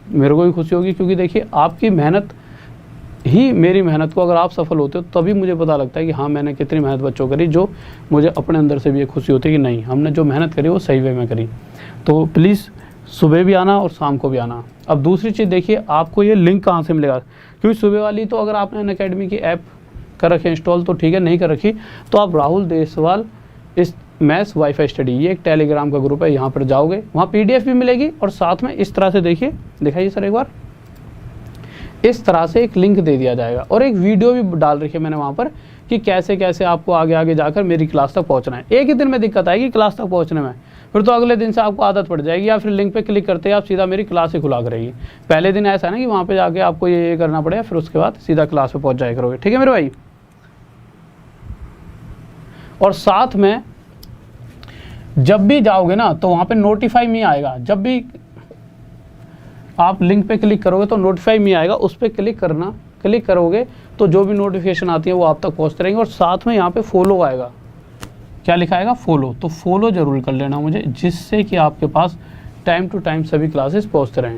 मेरे को भी खुशी होगी, क्योंकि देखिए आपकी मेहनत ही मेरी मेहनत को, अगर आप सफल होते हो तभी मुझे पता लगता है कि हाँ मैंने कितनी मेहनत बच्चों करी, जो मुझे अपने अंदर से भी एक खुशी होती है कि नहीं हमने जो मेहनत करी वो सही वे में करी। तो प्लीज़ सुबह भी आना और शाम को भी आना। अब दूसरी चीज़ देखिए, आपको ये लिंक कहाँ से मिलेगा, क्योंकि सुबह वाली तो अगर आपने अनअकैडमी की ऐप कर रखी है इंस्टॉल तो ठीक है, नहीं कर रखी तो आप राहुल देसवाल इस मैथ्स वाईफाई स्टडी, ये एक टेलीग्राम का ग्रुप है, यहाँ पर जाओगे वहाँ PDF भी मिलेगी, और साथ में इस तरह से देखिए, दिखाइए सर एक बार, इस तरह से एक लिंक दे दिया जाएगा, और एक वीडियो भी डाल रखी है मैंने वहाँ पर कि कैसे कैसे आपको आगे आगे जाकर मेरी क्लास तक पहुँचना है। एक ही दिन में दिक्कत आएगी क्लास तक पहुँचने में, फिर तो अगले दिन से आपको आदत पड़ जाएगी, या फिर लिंक पे क्लिक करते ही आप सीधा मेरी क्लास ही खुला करेगी। पहले दिन ऐसा है ना कि वहाँ पे जाके आपको ये करना पड़ेगा, फिर उसके बाद सीधा क्लास पे पहुँच जाया करोगे। ठीक है मेरे भाई, और साथ में जब भी जाओगे ना तो वहाँ पे नोटिफाई मी आएगा, जब भी आप लिंक पे क्लिक करोगे तो नोटिफाई मी आएगा, उस पर क्लिक करना, क्लिक करोगे तो जो भी नोटिफिकेशन आती है वो आप तक पहुँचते रहेंगे। और साथ में यहाँ पे फॉलो आएगा, क्या लिखा आएगा, फॉलो, तो फॉलो जरूर कर लेना मुझे, जिससे कि आपके पास टाइम टू टाइम सभी क्लासेस पहुँचते रहें।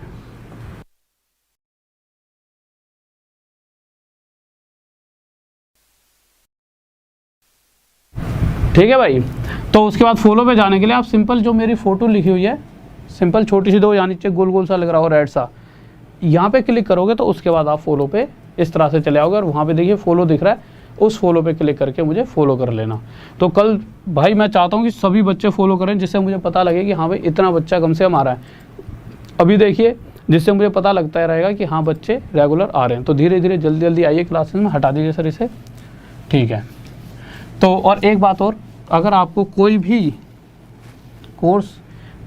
ठीक है भाई, तो उसके बाद फॉलो पे जाने के लिए आप सिंपल जो मेरी फ़ोटो लिखी हुई है, सिंपल छोटी सी 2 या नीचे गोल गोल सा लग रहा हो रेड सा, यहाँ पे क्लिक करोगे तो उसके बाद आप फॉलो पे इस तरह से चले आओगे, और वहाँ पे देखिए फॉलो दिख रहा है, उस फॉलो पे क्लिक करके मुझे फॉलो कर लेना। तो कल भाई मैं चाहता हूँ कि सभी बच्चे फॉलो करें, जिससे मुझे पता लगे कि हाँ भाई इतना बच्चा कम से कम आ रहा है। अभी देखिए, जिससे मुझे पता लगता रहेगा कि हाँ बच्चे रेगुलर आ रहे हैं। तो धीरे धीरे जल्दी जल्दी आइए क्लासेस में, हटा दीजिए सर इसे, ठीक है। तो और एक बात और, अगर आपको कोई भी कोर्स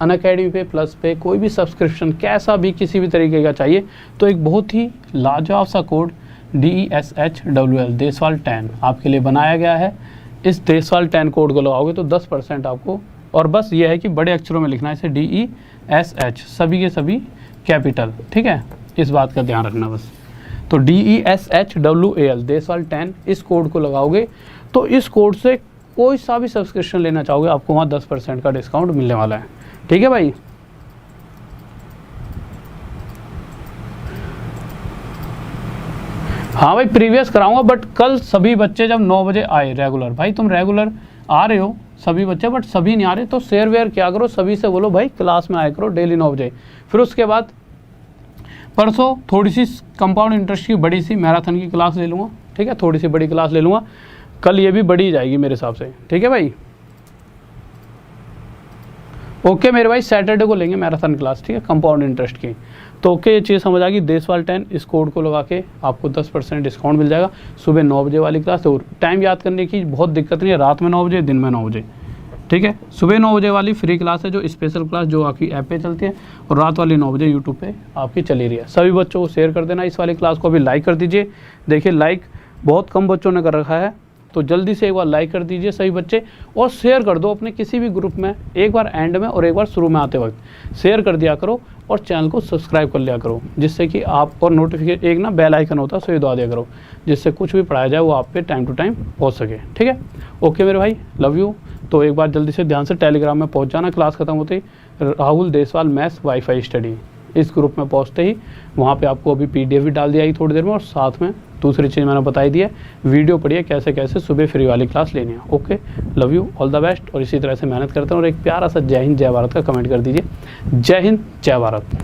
अनअकैडमी पे प्लस पे कोई भी सब्सक्रिप्शन कैसा भी किसी भी तरीके का चाहिए, तो एक बहुत ही लाजवाब सा कोड DESHWL देसवाल 10 आपके लिए बनाया गया है। इस देसवाल 10 कोड को लगाओगे तो 10% आपको, और बस ये है कि बड़े अक्षरों में लिखना है इसे, DESH सभी के सभी कैपिटल, ठीक है, इस बात का ध्यान रखना बस। तो DESHWAL देसवाल 10 इस कोड को लगाओगे तो इस कोड से कोई सा भी सब्सक्रिप्शन लेना चाहोगे आपको वहाँ 10% का डिस्काउंट मिलने वाला है। ठीक है भाई, हाँ भाई प्रीवियस कराऊंगा, बट कल सभी बच्चे जब 9 बजे आए रेगुलर, भाई तुम रेगुलर आ रहे हो सभी बच्चे, बट सभी नहीं आ रहे, तो शेयर वेयर क्या करो, सभी से बोलो भाई क्लास में आया करो डेली 9 बजे। फिर उसके बाद परसों थोड़ी सी कंपाउंड इंटरेस्ट की बड़ी सी मैराथन की क्लास ले लूँगा, ठीक है, थोड़ी सी बड़ी क्लास ले लूँगा, कल ये भी बड़ी जाएगी मेरे हिसाब से, ठीक है भाई। ओके मेरे भाई, सैटरडे को लेंगे मैराथन क्लास, ठीक है, कंपाउंड इंटरेस्ट की। तो ओके ये चीज़ समझ आ गई। देशवाल 10 इस कोड को लगा के आपको 10% डिस्काउंट मिल जाएगा। सुबह 9 बजे वाली क्लास, तो टाइम याद करने की बहुत दिक्कत नहीं है, रात में 9 बजे, दिन में 9 बजे, ठीक है। सुबह 9 बजे वाली फ्री क्लास है जो स्पेशल क्लास, जो आपकी ऐप पे चलती है, और रात वाली 9 बजे यूट्यूब पे आपकी चली रही है। सभी बच्चों को शेयर कर देना इस वाली क्लास को, अभी लाइक कर दीजिए। देखिए लाइक बहुत कम बच्चों ने कर रखा है, तो जल्दी से एक बार लाइक कर दीजिए सभी बच्चे, और शेयर कर दो अपने किसी भी ग्रुप में, एक बार एंड में और एक बार शुरू में आते वक्त शेयर कर दिया करो, और चैनल को सब्सक्राइब कर लिया करो, जिससे कि आप, और नोटिफिकेशन एक ना बेल आइकन होता है सो ये दबा दिया करो, जिससे कुछ भी पढ़ाया जाए वो आप पे टाइम टू टाइम पहुंच सके, ठीक है। ओके मेरे भाई, लव यू। तो एक बार जल्दी से ध्यान से टेलीग्राम में पहुंच जाना, क्लास खत्म होते ही Rahul Deshwal maths wifi study, इस ग्रुप में पहुंचते ही वहाँ पे आपको अभी PDF भी डाल दिया थोड़ी देर में, और साथ में दूसरी चीज़ मैंने बताई दी है, वीडियो पढ़िए कैसे कैसे सुबह फ्री वाली क्लास लेनी है। Okay, love you, all the best, और इसी तरह से मेहनत करते हैं। और एक प्यारा सा जय हिंद जय भारत का कमेंट कर दीजिए। जय हिंद जय भारत।